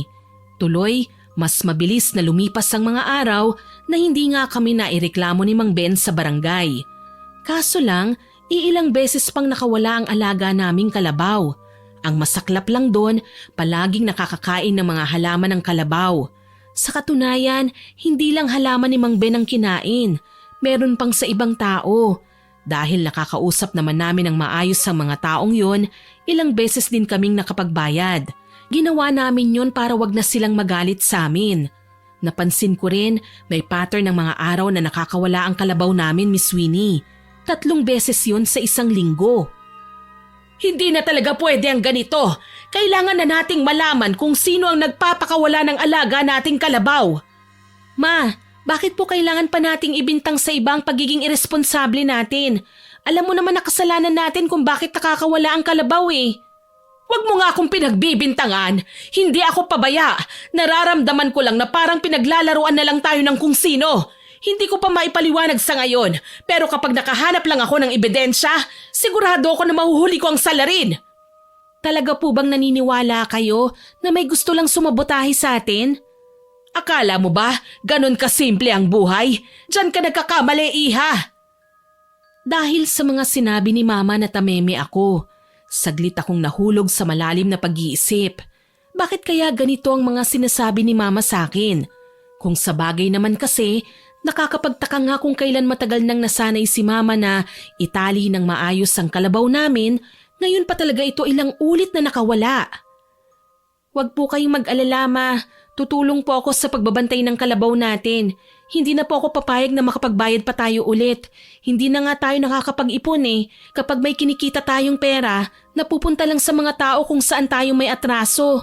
Tuloy, mas mabilis na lumipas ang mga araw na hindi nga kami naireklamo ni Mang Ben sa barangay. Kaso lang, iilang beses pang nakawala ang alaga naming kalabaw. Ang masaklap lang doon, palaging nakakakain ng mga halaman ng kalabaw. Sa katunayan, hindi lang halaman ni Mang Ben ang kinain. Meron pang sa ibang tao. Dahil nakakausap naman namin ng maayos ang mga taong yon, ilang beses din kaming nakapagbayad. Ginawa namin yon para wag na silang magalit sa amin. Napansin ko rin, may pattern ng mga araw na nakakawala ang kalabaw namin, Miss Winnie. 3 beses yon sa isang linggo. Hindi na talaga pwede ang ganito. Kailangan na nating malaman kung sino ang nagpapakawala ng alaga nating kalabaw. Ma, bakit po kailangan pa nating ibintang sa ibang pagiging irresponsable natin? Alam mo naman na kasalanan natin kung bakit nakakawala ang kalabaw eh. Huwag mo nga akong pinagbibintangan. Hindi ako pabaya. Nararamdaman ko lang na parang pinaglalaruan na lang tayo ng kung sino. Hindi ko pa maipaliwanag sa ngayon, pero kapag nakahanap lang ako ng ebidensya, sigurado ako na mahuhuli ko ang salarin. Talaga po bang naniniwala kayo na may gusto lang sumabotahe sa atin? Akala mo ba ganon kasimple ang buhay? Diyan ka nagkakamali, Iha. Dahil sa mga sinabi ni Mama na tameme ako, saglit akong nahulog sa malalim na pag-iisip. Bakit kaya ganito ang mga sinasabi ni Mama sa akin? Kung sa bagay naman kasi, nakakapagtaka nga kung kailan matagal nang nasanay si Mama na itali ng maayos ang kalabaw namin, ngayon pa talaga ito ilang ulit na nakawala. Huwag po kayong mag-alala, Ma. Tutulong po ako sa pagbabantay ng kalabaw natin. Hindi na po ako papayag na makapagbayad pa tayo ulit. Hindi na nga tayo nakakapag-ipon eh. Kapag may kinikita tayong pera, napupunta lang sa mga tao kung saan tayo may atraso.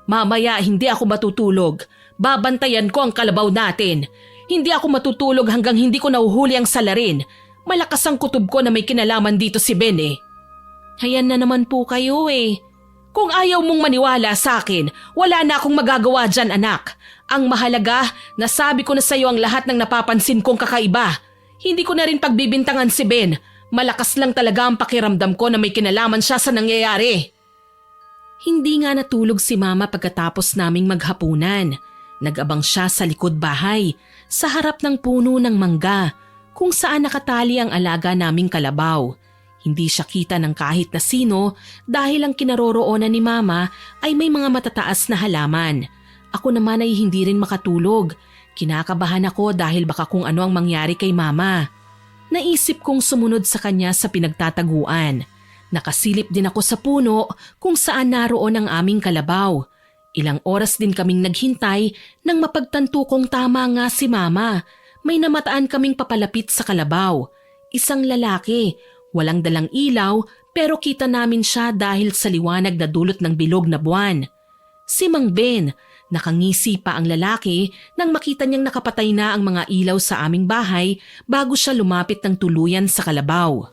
Mamaya hindi ako matutulog. Babantayan ko ang kalabaw natin. Hindi ako matutulog hanggang hindi ko nahuhuli ang salarin. Malakas ang kutob ko na may kinalaman dito si Ben eh. Hayan na naman po kayo eh. Kung ayaw mong maniwala sa akin, wala na akong magagawa dyan, anak. Ang mahalaga, nasabi ko na sa iyo ang lahat ng napapansin kong kakaiba. Hindi ko na rin pagbibintangan si Ben. Malakas lang talaga ang pakiramdam ko na may kinalaman siya sa nangyayari. Hindi nga natulog si Mama pagkatapos naming maghapunan. Nag-abang siya sa likod bahay, sa harap ng puno ng mangga, kung saan nakatali ang alaga naming kalabaw. Hindi siya kita ng kahit na sino dahil ang kinaroroonan ni Mama ay may mga matataas na halaman. Ako naman ay hindi rin makatulog. Kinakabahan ako dahil baka kung ano ang mangyari kay Mama. Naisip kong sumunod sa kanya sa pinagtataguan. Nakasilip din ako sa puno kung saan naroon ang aming kalabaw. Ilang oras din kaming naghintay nang mapagtanto kong tama nga si Mama. May namataan kaming papalapit sa kalabaw. Isang lalaki, walang dalang ilaw pero kita namin siya dahil sa liwanag na dulot ng bilog na buwan. Si Mang Ben, nakangisi pa ang lalaki nang makita niyang nakapatay na ang mga ilaw sa aming bahay bago siya lumapit ng tuluyan sa kalabaw.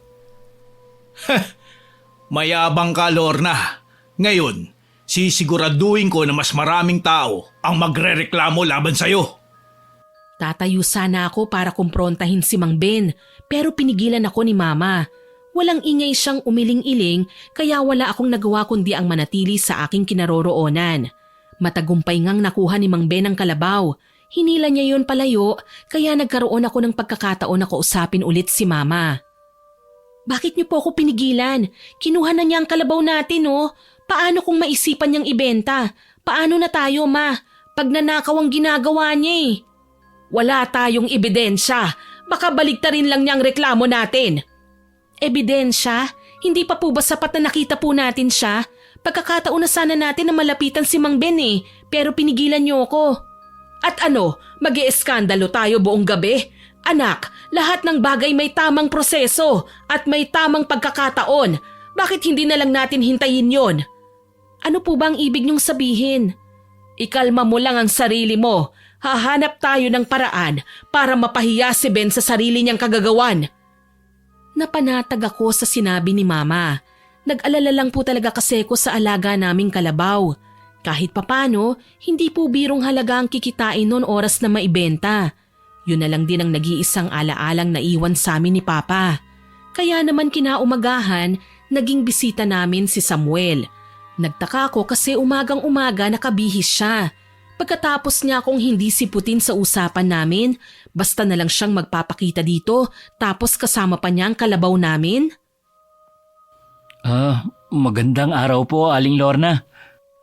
Mayabang ka, Lorna. Ngayon, sisiguraduhin ko na mas maraming tao ang magrereklamo laban sa'yo. Tatayo sana ako para kumprontahin si Mang Ben pero pinigilan ako ni Mama. Walang ingay siyang umiling-iling kaya wala akong nagawa kundi ang manatili sa aking kinaroroonan. Matagumpay ngang nakuha ni Mang Ben ang kalabaw. Hinila niya yon palayo kaya nagkaroon ako ng pagkakataon na kausapin ulit si Mama. Bakit niyo po ako pinigilan? Kinuha na niya ang kalabaw natin oh. Paano kung maisipan niyang ibenta? Paano na tayo, Ma? Pag nanakaw ang ginagawa niya eh. Wala tayong ebidensya. Baka baligtarin lang niya ang reklamo natin. Ebidensya? Hindi pa po ba sapat na nakita po natin siya? Pagkakataon na sana natin na malapitan si Mang Ben eh, pero pinigilan niyo ako. At ano, mag-ieskandalo tayo buong gabi? Anak, lahat ng bagay may tamang proseso at may tamang pagkakataon. Bakit hindi na lang natin hintayin yon? Ano po ba ang ibig niyong sabihin? Ikalma mo lang ang sarili mo. Hahanap tayo ng paraan para mapahiya si Ben sa sarili niyang kagagawan. Napanatag ako sa sinabi ni Mama. Nag-alala lang po talaga kasi ko sa alaga naming kalabaw. Kahit papano, hindi po birong halaga ang kikitain noon oras na maibenta. Yun na lang din ang nag-iisang alaalang naiwan sa amin ni Papa. Kaya naman kinaumagahan, naging bisita namin si Samuel. Nagtaka ko kasi umagang-umaga nakabihis siya. Pagkatapos niya akong hindi siputin sa usapan namin, basta na lang siyang magpapakita dito tapos kasama pa niya ang kalabaw namin. Magandang araw po, Aling Lorna.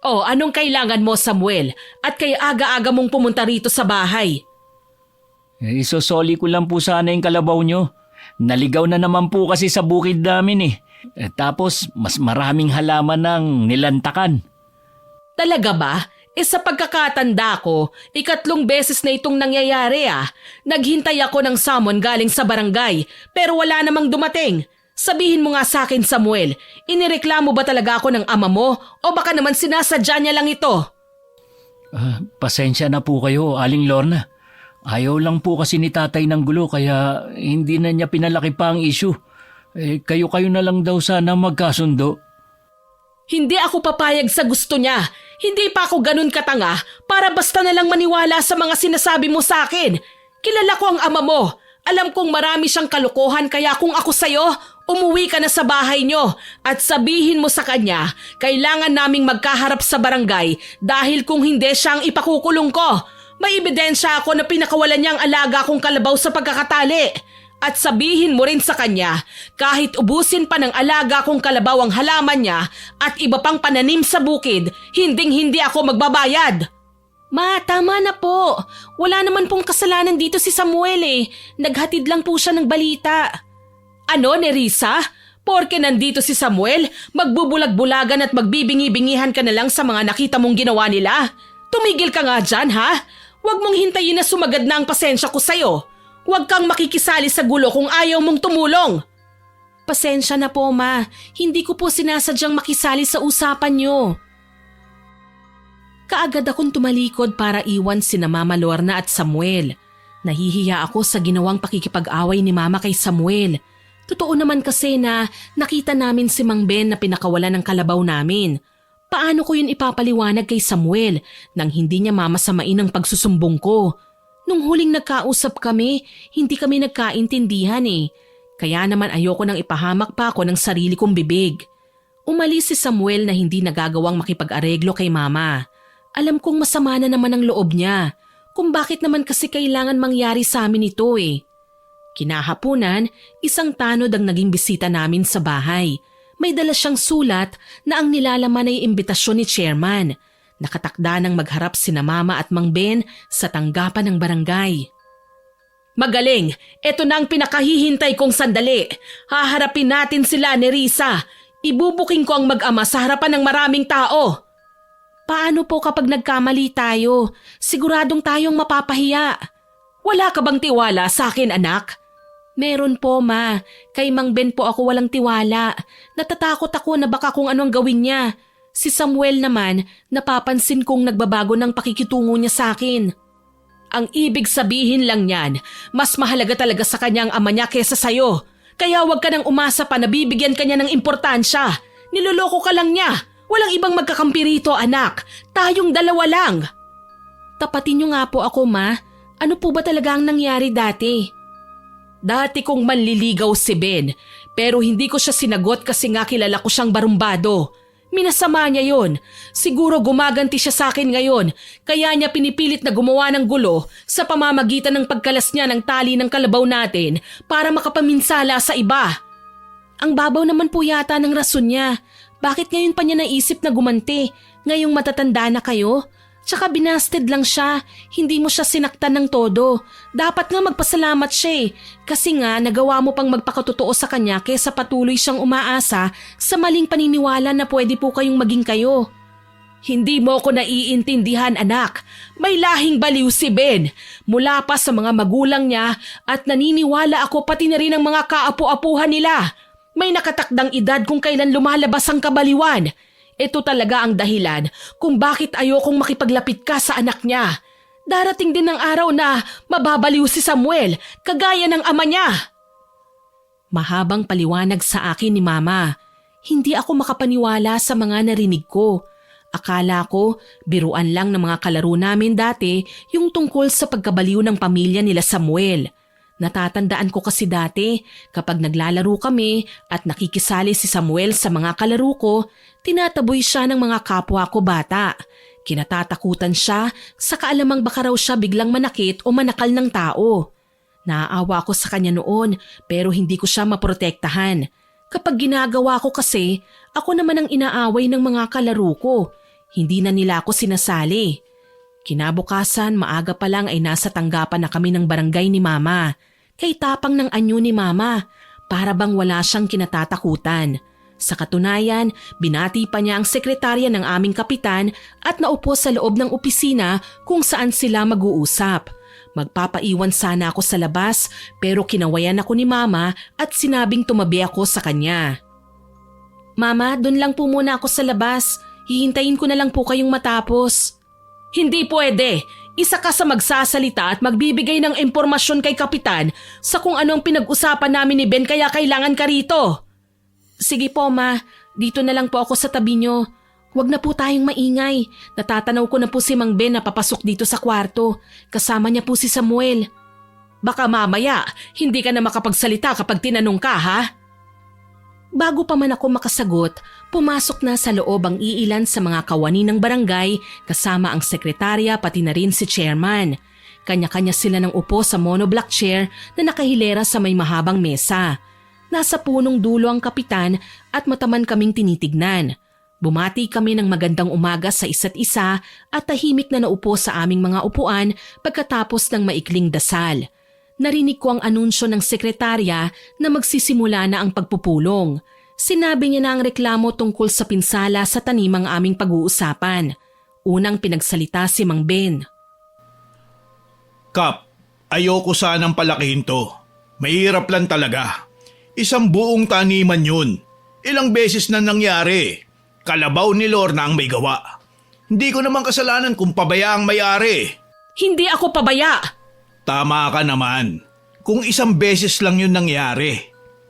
Oh, anong kailangan mo, Samuel? At kay aga-aga mong pumunta rito sa bahay? Isosoli ko lang po sana yung kalabaw nyo. Naligaw na naman po kasi sa bukid namin eh. Tapos mas maraming halaman ng nilantakan. Talaga ba? Sa pagkakatanda ko, 3 beses na itong nangyayari ah. Naghintay ako ng summon galing sa barangay pero wala namang dumating. Sabihin mo nga sa akin, Samuel, inireklamo ba talaga ako ng ama mo o baka naman sinasadya niya lang ito? Pasensya na po kayo, Aling Lorna. Ayaw lang po kasi ni tatay ng gulo kaya hindi na niya pinalaki pa ang issue. Kayo-kayo na lang daw sana magkasundo. Hindi ako papayag sa gusto niya. Hindi pa ako ganun katanga para basta na lang maniwala sa mga sinasabi mo sa akin. Kilala ko ang ama mo. Alam kong marami siyang kalokohan kaya kung ako sa'yo, umuwi ka na sa bahay niyo at sabihin mo sa kanya, kailangan naming magkaharap sa barangay dahil kung hindi siya ang ipakukulong ko. May ebidensya ako na pinakawalan niya ang alaga kong kalabaw sa pagkakatali. At sabihin mo rin sa kanya, kahit ubusin pa ng alaga kong kalabaw ang halaman niya at iba pang pananim sa bukid, hinding-hindi ako magbabayad. Ma, tama na po. Wala naman pong kasalanan dito si Samuel eh. Naghatid lang po siya ng balita. Ano, Nerissa? Porke nandito si Samuel, magbubulag-bulagan at magbibingi-bingihan ka na lang sa mga nakita mong ginawa nila. Tumigil ka nga dyan, ha? Huwag mong hintayin na sumagad na ang pasensya ko sa'yo. Huwag kang makikisali sa gulo kung ayaw mong tumulong. Pasensya na po, Ma. Hindi ko po sinasadyang makisali sa usapan niyo. Kaagad akong tumalikod para iwan sina Mama Lorna at Samuel. Nahihiya ako sa ginawang pakikipag-away ni Mama kay Samuel. Totoo naman kasi na nakita namin si Mang Ben na pinakawalan ng kalabaw namin. Paano ko yun ipapaliwanag kay Samuel nang hindi niya mamasamain ang pagsusumbong ko? Nung huling nagkausap kami, hindi kami nagkaintindihan eh. Kaya naman ayoko nang ipahamak pa ako ng sarili kong bibig. Umalis si Samuel na hindi nagagawang makipag-areglo kay Mama. Alam kong masama na naman ang loob niya. Kung bakit naman kasi kailangan mangyari sa amin ito eh. Kinahapunan, isang tanod ang naging bisita namin sa bahay. May dala siyang sulat na ang nilalaman ay imbitasyon ni Chairman. Nakatakda ng magharap sina Mama at Mang Ben sa tanggapan ng barangay. Magaling! Ito na ang pinakahihintay kong sandali. Haharapin natin sila, Nerissa. Ibubuking ko ang mag-ama sa harapan ng maraming tao. Paano po kapag nagkamali tayo? Siguradong tayong mapapahiya. Wala ka bang tiwala sa akin, anak? Meron po, Ma. Kay Mang Ben po ako walang tiwala. Natatakot ako na baka kung anong gawin niya. Si Samuel naman, napapansin kong nagbabago ng pakikitungo niya sa akin. Ang ibig sabihin lang niyan, mas mahalaga talaga sa kanya ang ama niya kesa sa'yo. Kaya huwag ka nang umasa pa na bibigyan ka niya ng importansya. Niloloko ka lang niya. Walang ibang magkakampi rito, anak. Tayong dalawa lang. Tapatin niyo nga po ako, Ma. Ano po ba talaga ang nangyari dati? Dati kong manliligaw si Ben, pero hindi ko siya sinagot kasi nga kilala ko siyang barumbado. Minasama niya yon. Siguro gumaganti siya sa akin ngayon, kaya niya pinipilit na gumawa ng gulo sa pamamagitan ng pagkalas niya ng tali ng kalabaw natin para makapaminsala sa iba. Ang babaw naman po yata ng rason niya. Bakit ngayon pa niya naisip na gumanti? Ngayong matatanda na kayo? Tsaka binasted lang siya, hindi mo siya sinaktan ng todo. Dapat nga magpasalamat siya eh. Kasi nga nagawa mo pang magpakatotoo sa kanya kaysa patuloy siyang umaasa sa maling paniniwala na pwede po kayong maging kayo. Hindi mo ko naiintindihan, anak. May lahing baliw si Ben. Mula pa sa mga magulang niya at naniniwala ako pati na rin ang mga kaapu-apuhan nila. May nakatakdang edad kung kailan lumalabas ang kabaliwan. Ito talaga ang dahilan kung bakit ayokong makipaglapit ka sa anak niya. Darating din ang araw na mababaliw si Samuel, kagaya ng ama niya. Mahabang paliwanag sa akin ni Mama. Hindi ako makapaniwala sa mga narinig ko. Akala ko, biruan lang ng mga kalaro namin dati yung tungkol sa pagkabaliw ng pamilya nila Samuel. Natatandaan ko kasi dati kapag naglalaro kami at nakikisali si Samuel sa mga kalaro ko, tinataboy siya ng mga kapwa ko bata. Kinatatakutan siya sa kaalamang baka raw siya biglang manakit o manakal ng tao. Naaawa ko sa kanya noon pero hindi ko siya maprotektahan. Kapag ginagawa ko kasi, ako naman ang inaaway ng mga kalaro ko. Hindi na nila ako sinasali. Kinabukasan, maaga pa lang ay nasa tanggapan na kami ng barangay ni Mama. Kay tapang ng anyo ni Mama, para bang wala siyang kinatatakutan. Sa katunayan, binati pa niya ang sekretarya ng aming kapitan at naupo sa loob ng opisina kung saan sila mag-uusap. Magpapaiwan sana ako sa labas pero kinawayan ako ni Mama at sinabing tumabi ako sa kanya. Mama, doon lang po muna ako sa labas. Hihintayin ko na lang po kayong matapos. Hindi pwede. Isa ka sa magsasalita at magbibigay ng impormasyon kay Kapitan sa kung anong pinag-usapan namin ni Ben kaya kailangan ka rito. Sige po ma, dito na lang po ako sa tabi nyo. Huwag na po tayong maingay. Natatanaw ko na po si Mang Ben na papasok dito sa kwarto. Kasama niya po si Samuel. Baka mamaya, hindi ka na makapagsalita kapag tinanong ka ha? Bago pa man ako makasagot, pumasok na sa loob ang iilan sa mga kawani ng barangay kasama ang sekretarya pati na rin si chairman. Kanya-kanya sila ng upo sa monoblock chair na nakahilera sa may mahabang mesa. Nasa punong dulo ang kapitan at mataman kaming tinitignan. Bumati kami ng magandang umaga sa isa't isa at tahimik na naupo sa aming mga upuan pagkatapos ng maikling dasal. Narinig ko ang anunsyo ng sekretarya na magsisimula na ang pagpupulong. Sinabi niya na ang reklamo tungkol sa pinsala sa tanimang aming pag-uusapan. Unang pinagsalita si Mang Ben. Kap, ayoko sanang palakihin to. Mahirap lang talaga. Isang buong taniman yun. Ilang beses na nangyari. Kalabaw ni Lorna ang may gawa. Hindi ko naman kasalanan kung pabaya ang may-ari. Hindi ako pabaya! Tama ka naman. Kung isang beses lang yun nangyari.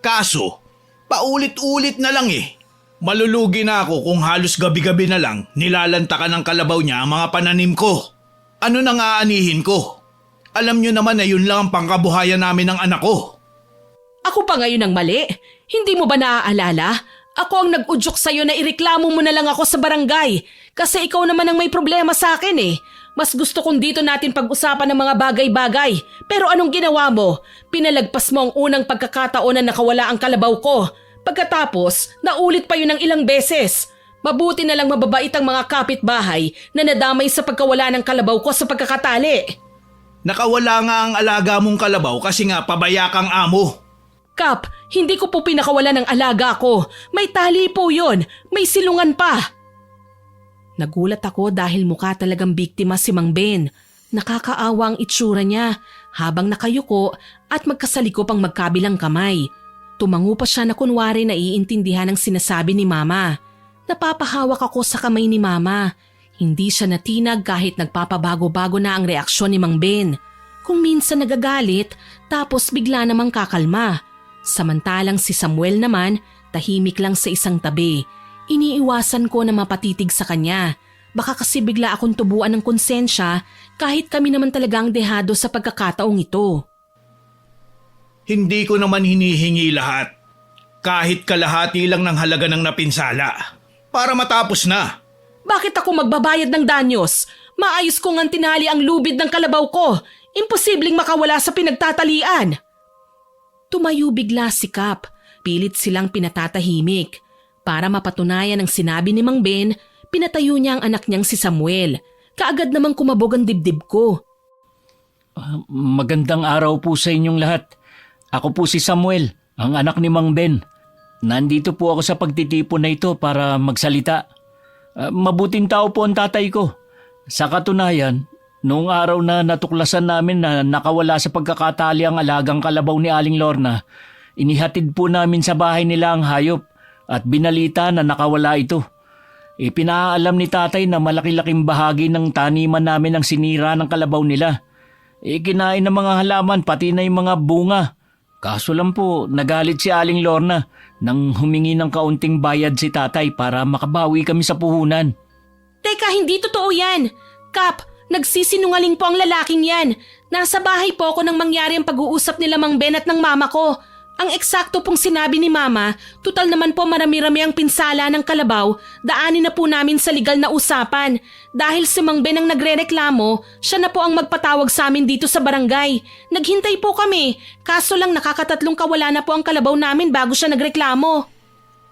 Kaso, paulit-ulit na lang eh. Malulugi na ako kung halos gabi-gabi na lang nilalantakan ng kalabaw niya ang mga pananim ko. Ano nang aanihin ko? Alam niyo naman na yun lang ang pangkabuhayan namin ng anak ko. Ako pa ngayon ang mali? Hindi mo ba naaalala? Ako ang nag-udyok sa'yo na ireklamo mo na lang ako sa barangay kasi ikaw naman ang may problema sa akin eh. Mas gusto kong dito natin pag-usapan ng mga bagay-bagay. Pero anong ginawa mo? Pinalagpas mo ang unang pagkakataon na nakawala ang kalabaw ko. Pagkatapos, naulit pa yun ng ilang beses. Mabuti na lang mababait ang mga kapitbahay na nadamay sa pagkawala ng kalabaw ko sa pagkakatali. Nakawala nga ang alaga mong kalabaw kasi nga pabaya kang amo. Kap, hindi ko po pinakawala ng alaga ko. May tali po yun. May silungan pa. Nagulat ako dahil mukha talagang biktima si Mang Ben. Nakakaawa ang itsura niya habang nakayuko at magkasalikop ang magkabilang kamay. Tumango pa siya na kunwari na iintindihan ang sinasabi ni Mama. Napapahawak ako sa kamay ni Mama. Hindi siya natinag kahit nagpapabago-bago na ang reaksyon ni Mang Ben. Kung minsan nagagalit tapos bigla namang kakalma. Samantalang si Samuel naman tahimik lang sa isang tabi. Iniiwasan ko na mapatitig sa kanya. Baka kasi bigla akong tubuan ng konsensya kahit kami naman talagang dehado sa pagkakataong ito. Hindi ko naman hinihingi lahat. Kahit kalahati lang ng halaga ng napinsala. Para matapos na. Bakit ako magbabayad ng danyos? Maayos ko ngang tinali ang lubid ng kalabaw ko. Imposibleng makawala sa pinagtatalian. Tumayo bigla si Kap. Pilit silang pinatatahimik. Para mapatunayan ang sinabi ni Mang Ben, pinatayo niya ang anak niyang si Samuel. Kaagad namang kumabog ang dibdib ko. Magandang araw po sa inyong lahat. Ako po si Samuel, ang anak ni Mang Ben. Nandito po ako sa pagtitipon na ito para magsalita. Mabuting tao po ang tatay ko. Sa katunayan, noong araw na natuklasan namin na nakawala sa pagkakatali ang alagang kalabaw ni Aling Lorna, Inihatid po namin sa bahay nila ang hayop at binalita na nakawala ito. Pinaalam ni tatay na malaki-laking bahagi ng taniman namin ang sinira ng kalabaw nila. Kinain ng mga halaman pati na yung mga bunga. Kaso lang po, nagalit si Aling Lorna nang humingi ng kaunting bayad si tatay para makabawi kami sa puhunan. Teka, hindi totoo yan. Kap, nagsisinungaling po ang lalaking yan. Nasa bahay po ako nang mangyari ang pag-uusap nila Mang Ben at ng mama ko. Ang eksakto pong sinabi ni Mama, tutal naman po marami-rami ang pinsala ng kalabaw, daanin na po namin sa legal na usapan. Dahil si Mang Ben ang nagrereklamo, siya na po ang magpatawag sa amin dito sa barangay. Naghintay po kami, kaso lang nakakatatlong kawala na po ang kalabaw namin bago siya nagreklamo.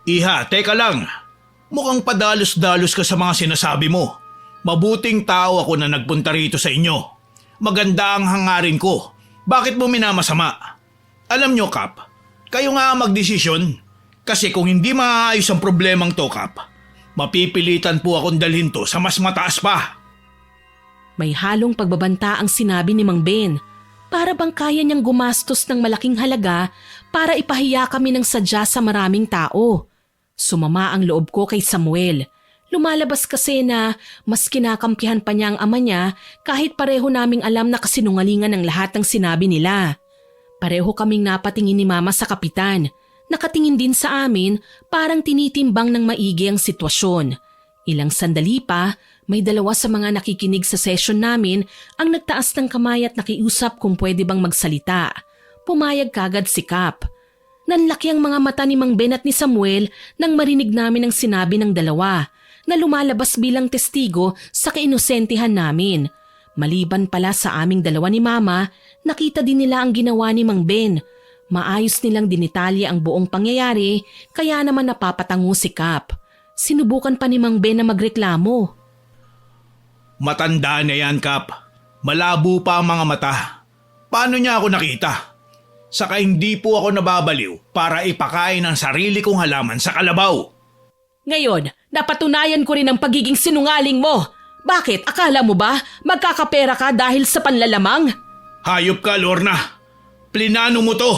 Iha, teka lang. Mukhang padalos-dalos ka sa mga sinasabi mo. Mabuting tao ako na nagpunta rito sa inyo. Maganda ang hangarin ko. Bakit mo minamasama? Alam nyo, Kap, kayo nga ang magdesisyon. Kasi kung hindi maayos ang problemang to, Kap, mapipilitan po akong dalhin to sa mas mataas pa. May halong pagbabanta ang sinabi ni Mang Ben. Para bang kaya niyang gumastos ng malaking halaga para ipahiya kami ng sadya sa maraming tao. Sumama ang loob ko kay Samuel. Lumalabas kasi na mas kinakampihan pa niya ang ama niya kahit pareho naming alam na kasinungalingan ng lahat ng sinabi nila. Pareho kaming napatingin ni Mama sa kapitan. Nakatingin din sa amin parang tinitimbang ng maigi ang sitwasyon. Ilang sandali pa, may dalawa sa mga nakikinig sa session namin ang nagtaas ng kamay at nakiusap kung pwede bang magsalita. Pumayag kagad si Kap. Nanlaki ang mga mata ni Mang Ben at ni Samuel nang marinig namin ang sinabi ng dalawa na lumalabas bilang testigo sa kainosentihan namin. Maliban pala sa aming dalawa ni Mama, nakita din nila ang ginawa ni Mang Ben. Maayos nilang dinitalya ang buong pangyayari kaya naman napapatango si Kap. Sinubukan pa ni Mang Ben na magreklamo. Matanda na yan, Kap. Malabo pa ang mga mata. Paano niya ako nakita? Saka hindi po ako nababaliw para ipakain ang sarili kong halaman sa kalabaw. Ngayon, napatunayan ko rin ang pagiging sinungaling mo. Bakit? Akala mo ba magkakapera ka dahil sa panlalamang? Hayop ka, Lorna. Plinano mo to.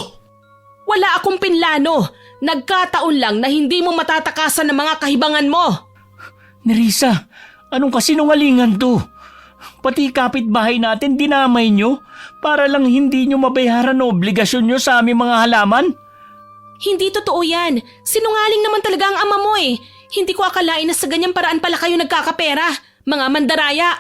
Wala akong pinlano. Nagkataon lang na hindi mo matatakasan ng mga kahibangan mo. Nerissa, anong kasinungalingan to? Pati kapitbahay natin dinamay nyo para lang hindi nyo mabayaran ang obligasyon nyo sa aming mga halaman? Hindi totoo yan. Sinungaling naman talaga ang ama mo eh. Hindi ko akalain na sa ganyang paraan pala kayo nagkakapera. Mga mandaraya!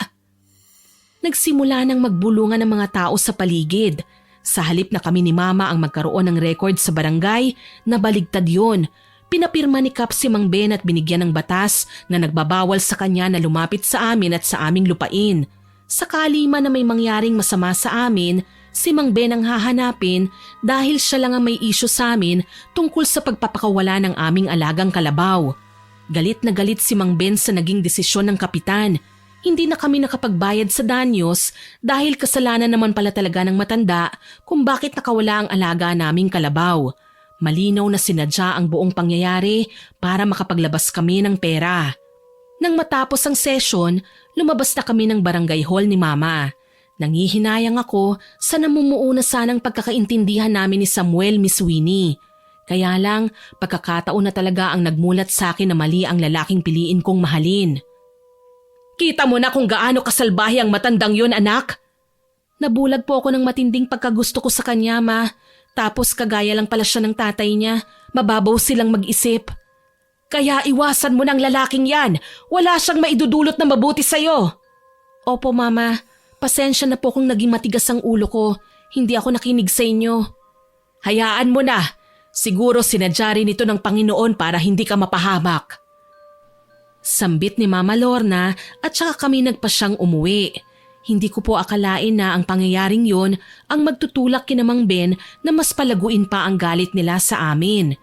Nagsimula nang magbulungan ng mga tao sa paligid. Sa halip na kami ni Mama ang magkaroon ng record sa barangay, nabaligtad yun. Pinapirma ni Kap si Mang Ben at binigyan ng batas na nagbabawal sa kanya na lumapit sa amin at sa aming lupain. Sakali man na may mangyaring masama sa amin, si Mang Ben ang hahanapin dahil siya lang ang may isyu sa amin tungkol sa pagpapakawala ng aming alagang kalabaw. Galit na galit si Mang Ben sa naging desisyon ng kapitan. Hindi na kami nakapagbayad sa danyos dahil kasalanan naman pala talaga ng matanda kung bakit nakawala ang alaga naming kalabaw. Malinaw na sinadya ang buong pangyayari para makapaglabas kami ng pera. Nang matapos ang session, lumabas na kami ng barangay hall ni Mama. Nangihinayang ako sa namumuo na sanang pagkakaintindihan namin ni Samuel, Miss Winnie. Kaya lang, pagkakataon na talaga ang nagmulat sa akin na mali ang lalaking piliin kong mahalin. Kita mo na kung gaano kasalbahe ang matandang yon, anak. Nabulag po ako ng matinding pagkagusto ko sa kanya, Ma. Tapos kagaya lang pala siya ng tatay niya. Mababaw silang mag-isip. Kaya iwasan mo ng lalaking yan. Wala siyang maidudulot na mabuti sa'yo. Opo, Mama. Pasensya na po kung naging matigas ang ulo ko. Hindi ako nakinig sa inyo. Hayaan mo na. Siguro sinadya rin ito ng Panginoon para hindi ka mapahamak. Sambit ni Mama Lorna at saka kami nagpasyang umuwi. Hindi ko po akalain na ang pangyayaring yon ang magtutulak kina Mang Ben na mas palaguin pa ang galit nila sa amin.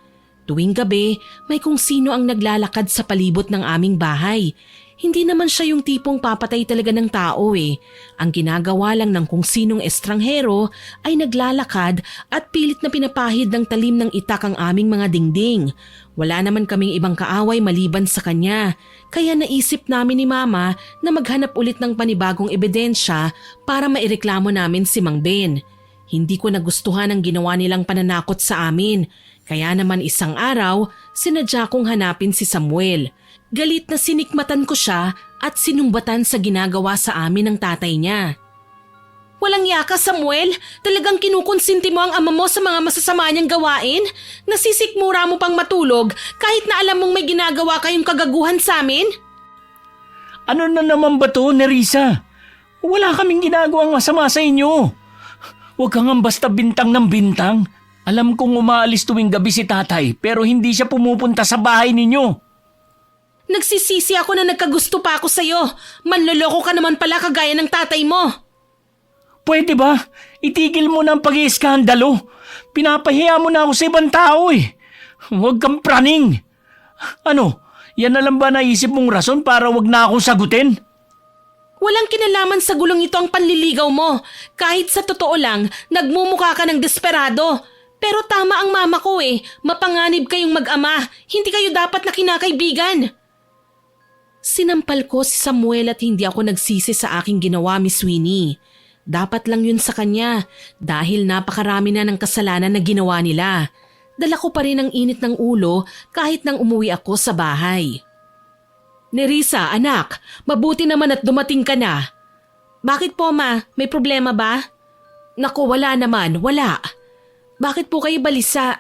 Tuwing gabi, may kung sino ang naglalakad sa palibot ng aming bahay. Hindi naman siya yung tipong papatay talaga ng tao eh. Ang ginagawa lang ng kung sinong estranghero ay naglalakad at pilit na pinapahid ng talim ng itak ang aming mga dingding. Wala naman kaming ibang kaaway maliban sa kanya. Kaya naisip namin ni Mama na maghanap ulit ng panibagong ebidensya para maireklamo namin si Mang Ben. Hindi ko nagustuhan ang ginawa nilang pananakot sa amin. Kaya naman isang araw, sinadya kong hanapin si Samuel. Galit na sinikmatan ko siya at sinumbatan sa ginagawa sa amin ng tatay niya. Walang yaka, Samuel. Talagang kinukonsinti mo ang ama mo sa mga masasama niyang gawain? Nasisikmura mo pang matulog kahit na alam mong may ginagawa kayong kagaguhan sa amin? Ano na naman ba to, Nerissa? Wala kaming ginagawang masama sa inyo. Huwag kang ang basta bintang ng bintang. Alam kong umaalis tuwing gabi si tatay pero hindi siya pumupunta sa bahay ninyo. Nagsisisi ako na nagkagusto pa ako sa'yo. Manloloko ka naman pala kagaya ng tatay mo. Pwede ba? Itigil mo na ang pag-iiskandalo. Pinapahiya mo na ako sa ibang tao eh. Huwag kang praning. Ano, yan na lang ba naisip mong rason para wag na akong sagutin? Walang kinalaman sa gulong ito ang panliligaw mo. Kahit sa totoo lang, nagmumukha ka ng desperado. Pero tama ang mama ko eh. Mapanganib kayong mag-ama. Hindi kayo dapat na kinakaibigan. Sinampal ko si Samuel at hindi ako nagsisi sa aking ginawa, Miss Winnie. Dapat lang yun sa kanya dahil napakarami na ng kasalanan na ginawa nila. Dala ko pa rin ang init ng ulo kahit nang umuwi ako sa bahay. Nerissa, anak, mabuti naman at dumating ka na. Bakit po, ma? May problema ba? Naku, wala naman, wala. Bakit po kayo balisa?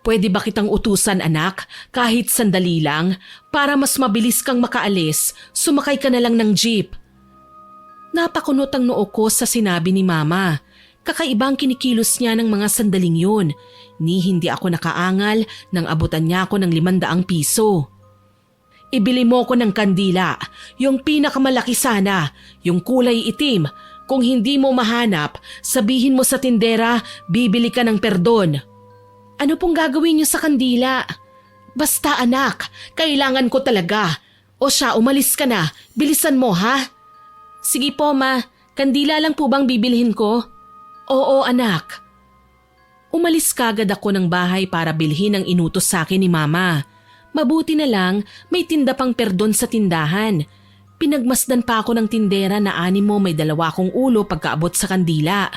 Pwede ba kitang utusan, anak? Kahit sandali lang, para mas mabilis kang makaalis, sumakay ka na lang ng jeep. Napakunot ang noo ko sa sinabi ni mama. Kakaibang kinikilos niya ng mga sandaling yun. Ni hindi ako nakaangal nang abutan niya ako ng 500 piso. Ibili mo ko ng kandila, yung pinakamalaki sana, yung kulay itim. Kung hindi mo mahanap, sabihin mo sa tindera, bibili ka ng perdon. Ano pong gagawin niyo sa kandila? Basta anak, kailangan ko talaga. O siya, umalis ka na, bilisan mo ha? Sige po, ma. Kandila lang po bang bibilhin ko? Oo, anak. Umalis kagad ako ng bahay para bilhin ang inutos sa akin ni mama. Mabuti na lang may tinda pang perdon sa tindahan. Pinagmasdan pa ako ng tindera na animo may 2 akong ulo pagkaabot sa kandila.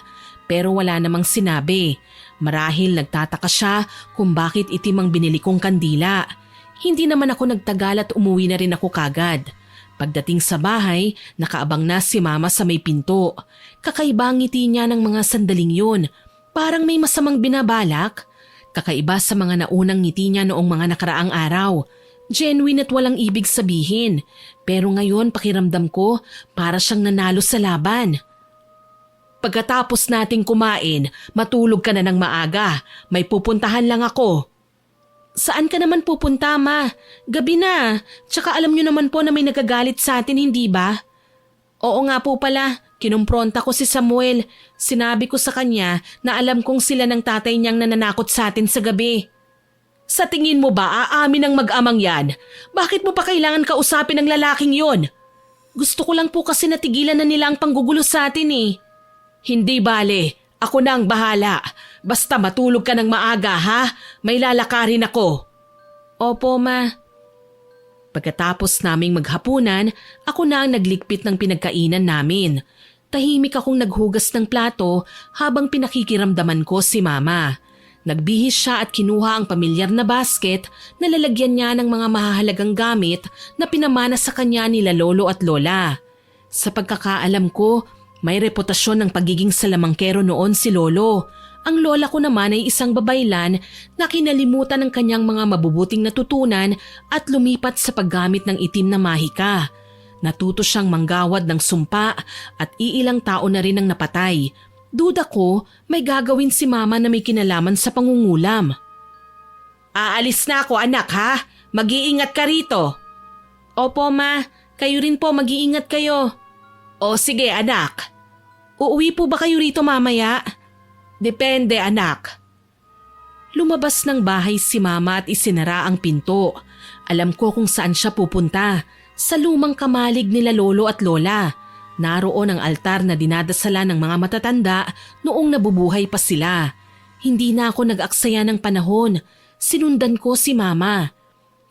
Pero wala namang sinabi. Marahil nagtataka siya kung bakit itim ang binili kong kandila. Hindi naman ako nagtagal at umuwi na rin ako kagad. Pagdating sa bahay, nakaabang na si mama sa may pinto. Kakaiba ang ngiti niya ng mga sandaling yun. Parang may masamang binabalak. Kakaiba sa mga naunang ngiti niya noong mga nakaraang araw. Genuine at walang ibig sabihin. Pero ngayon pakiramdam ko para siyang nanalo sa laban. Pagkatapos nating kumain, matulog ka na ng maaga. May pupuntahan lang ako. Saan ka naman pupunta, ma? Gabi na. Tsaka alam niyo naman po na may nagagalit sa atin, hindi ba? Oo nga po pala. Kinumpronta ko si Samuel. Sinabi ko sa kanya na alam kong sila ng tatay niyang nananakot sa atin sa gabi. Sa tingin mo ba aamin ang mag-amang yan? Bakit mo pa kailangan kausapin ang lalaking yon? Gusto ko lang po kasi natigilan na nila ang panggugulo sa atin eh. Hindi bale. Ako na ang bahala. Basta matulog ka ng maaga ha. May lalakarin ako. Opo, ma. Pagkatapos naming maghapunan, ako na ang nagligpit ng pinagkainan namin. Tahimik akong naghugas ng plato habang pinakikiramdaman ko si mama. Nagbihis siya at kinuha ang pamilyar na basket na lalagyan niya ng mga mahahalagang gamit na pinamana sa kanya nila lolo at lola. Sa pagkakaalam ko, may reputasyon ng pagiging salamangkero noon si lolo. Ang lola ko naman ay isang babaylan na kinalimutan ng kanyang mga mabubuting natutunan at lumipat sa paggamit ng itim na mahika. Natuto siyang manggawad ng sumpa at iilang tao na rin ang napatay. Duda ko may gagawin si mama na may kinalaman sa pangungulam. Aalis na ako anak ha, mag-iingat ka rito. Opo ma, kayo rin po mag-iingat kayo. O sige anak. Uuwi po ba kayo rito mamaya? Depende anak. Lumabas ng bahay si mama at isinara ang pinto. Alam ko kung saan siya pupunta. Sa lumang kamalig nila lolo at lola. Naroon ang altar na dinadasalan ng mga matatanda noong nabubuhay pa sila. Hindi na ako nag-aksaya ng panahon. Sinundan ko si mama.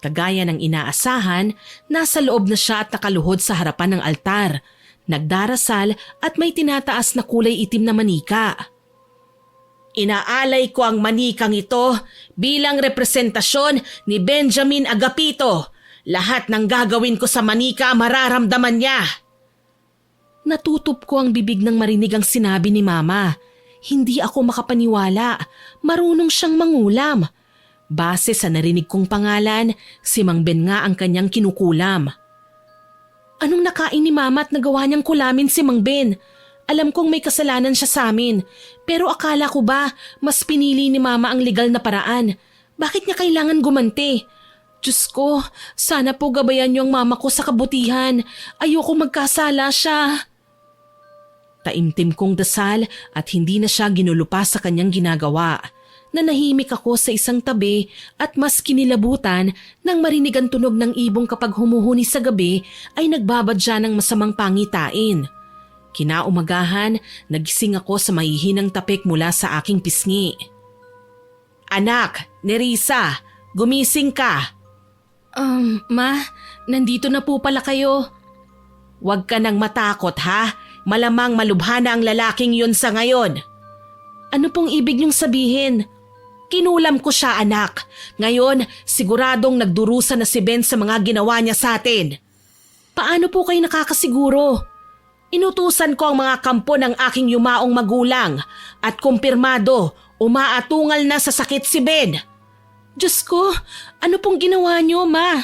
Kagaya ng inaasahan, nasa loob na siya at nakaluhod sa harapan ng altar. nagdarasal at may tinataas na kulay itim na manika. Inaalay ko ang manikang ito bilang representasyon ni Benjamin Agapito. Lahat ng gagawin ko sa manika mararamdaman niya. Natutup ko ang bibig nang marinig ang sinabi ni Mama. Hindi ako makapaniwala. Marunong siyang mangulam. Base sa narinig kong pangalan, si Mang Ben nga ang kanyang kinukulam. Anong nakain ni Mama at nagawa niyang kulamin si Mang Ben? Alam kong may kasalanan siya sa amin, pero akala ko ba mas pinili ni Mama ang legal na paraan? Bakit niya kailangan gumanti? Diyos ko, sana po gabayan niyo ang mama ko sa kabutihan. Ayoko magkasala siya. Taimtim kong dasal at hindi na siya ginulupa sa kanyang ginagawa. Nanahimik ako sa isang tabi at mas kinilabutan nang marinig ang tunog ng ibong kapag humuhuni sa gabi ay nagbabadya ng masamang pangitain. Kinaumagahan, nagising ako sa mahihinang tapik mula sa aking pisngi. Anak, Nerissa, gumising ka. Ma, nandito na po pala kayo. Huwag ka nang matakot ha, malamang malubha na ang lalaking yun sa ngayon. Ano pong ibig niyong sabihin? Kinulam ko siya anak, ngayon siguradong nagdurusa na si Ben sa mga ginawa niya sa atin. Paano po kayo nakakasiguro? Inutusan ko ang mga kampo ng aking yumaong magulang at kumpirmado umaatungal na sa sakit si Ben. Diyos ko, ano pong ginawa niyo, Ma?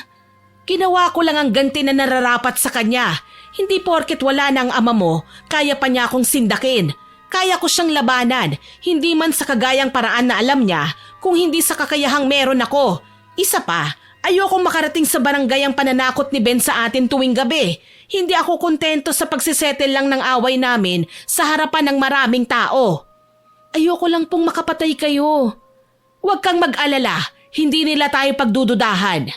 Ginawa ko lang ang ganti na nararapat sa kanya. Hindi porket wala na ang ama mo, kaya pa niya akong sindakin. Kaya ko siyang labanan, hindi man sa kagayang paraan na alam niya, kung hindi sa kakayahang meron ako. Isa pa, ayokong makarating sa barangay ang pananakot ni Ben sa atin tuwing gabi. Hindi ako kontento sa pagsisettle lang ng away namin sa harapan ng maraming tao. Ayoko lang pong makapatay kayo. Huwag kang mag-alala, hindi nila tayo pagdududahan.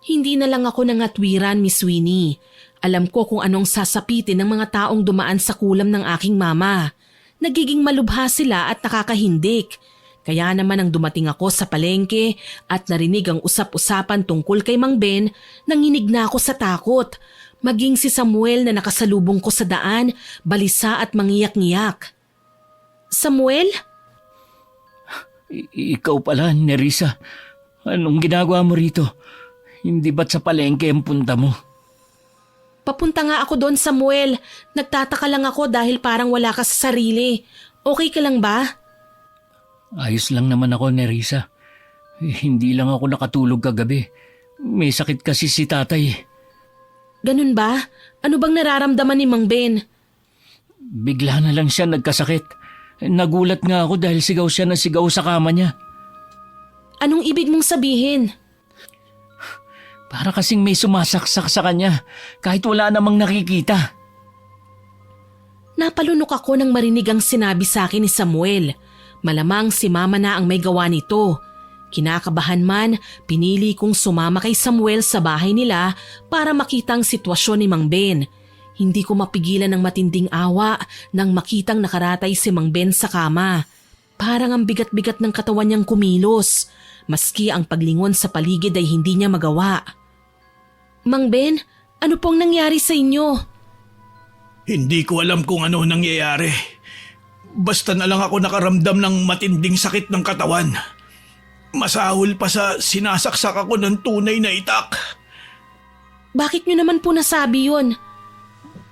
Hindi na lang ako nangatwiran, Miss Winnie. Alam ko kung anong sasapitin ng mga taong dumaan sa kulam ng aking mama. Nagiging malubha sila at nakakahindik. Kaya naman nang dumating ako sa palengke at narinig ang usap-usapan tungkol kay Mang Ben, nanginig na ako sa takot. Maging si Samuel na nakasalubong ko sa daan, balisa at mangiyak-ngiyak. Samuel? Ikaw pala, Nerissa. Anong ginagawa mo rito? Hindi ba't sa palengke ang punta mo? Papunta nga ako doon, Samuel. Nagtataka lang ako dahil parang wala ka sa sarili. Okay ka lang ba? Ayos lang naman ako, Nerissa. Hindi lang ako nakatulog kagabi. May sakit kasi si tatay. Ganun ba? Ano bang nararamdaman ni Mang Ben? Bigla na lang siya nagkasakit. Nagulat nga ako dahil sigaw siya na sigaw sa kama niya. Anong ibig mong sabihin? Para kasing may sumasaksak sa kanya kahit wala namang nakikita. Napalunok ako nang marinig ang sinabi sa akin ni Samuel. Malamang si Mama na ang may gawa nito. Kinakabahan man, pinili kong sumama kay Samuel sa bahay nila para makita ang sitwasyon ni Mang Ben. Hindi ko mapigilan ng matinding awa nang makitang nakaratay si Mang Ben sa kama. Parang ang bigat-bigat ng katawan niyang kumilos. Maski ang paglingon sa paligid ay hindi niya magawa. Mang Ben, ano pong nangyari sa inyo? Hindi ko alam kung ano nangyayari. Basta na lang ako nakaramdam ng matinding sakit ng katawan. Masahol pa sa sinasaksak ako ng tunay na itak. Bakit niyo naman po nasabi yun?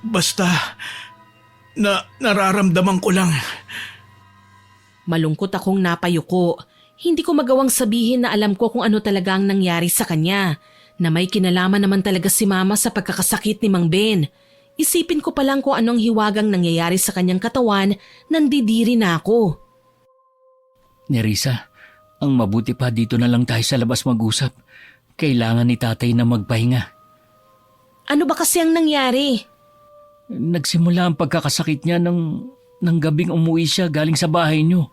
Basta nararamdaman ko lang. Malungkot akong napayuko. Hindi ko magawang sabihin na alam ko kung ano talaga ang nangyari sa kanya. Na may kinalaman naman talaga si Mama sa pagkakasakit ni Mang Ben. Isipin ko pa lang kung anong hiwagang nangyayari sa kanyang katawan, nandidiri na ako. Nerissa, ang mabuti pa dito na lang tayo sa labas mag-usap. Kailangan ni tatay na magpahinga. Ano ba kasi ang nangyari? Nagsimula ang pagkakasakit niya ng gabing umuwi siya galing sa bahay niyo.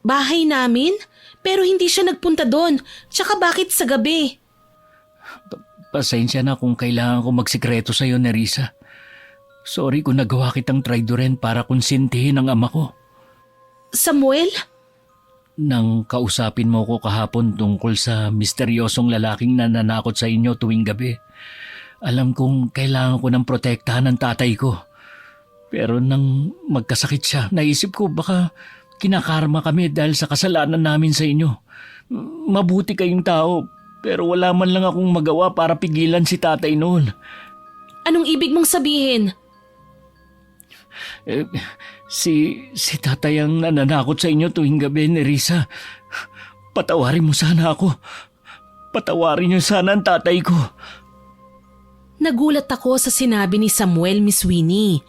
Bahay namin? Pero hindi siya nagpunta doon. Tsaka bakit sa gabi? Pasensya na kung kailangan ko magsikreto sa'yo, Nerissa. Sorry kung nagawa kitang traidoren para konsintihin ang ama ko. Samuel? Nang kausapin mo ko kahapon tungkol sa misteryosong lalaking nananakot sa inyo tuwing gabi, Alam kong kailangan ko ng protektahan ng tatay ko. Pero nang magkasakit siya, naisip ko baka kinakarma kami dahil sa kasalanan namin sa inyo. Mabuti kayong tao, pero wala man lang akong magawa para pigilan si tatay noon. Anong ibig mong sabihin? Si tatay ang nananakot sa inyo tuwing gabi, Nerissa. Patawarin mo sana ako. Patawarin niyo sana ang tatay ko. Nagulat ako sa sinabi ni Samuel, Miss Winnie.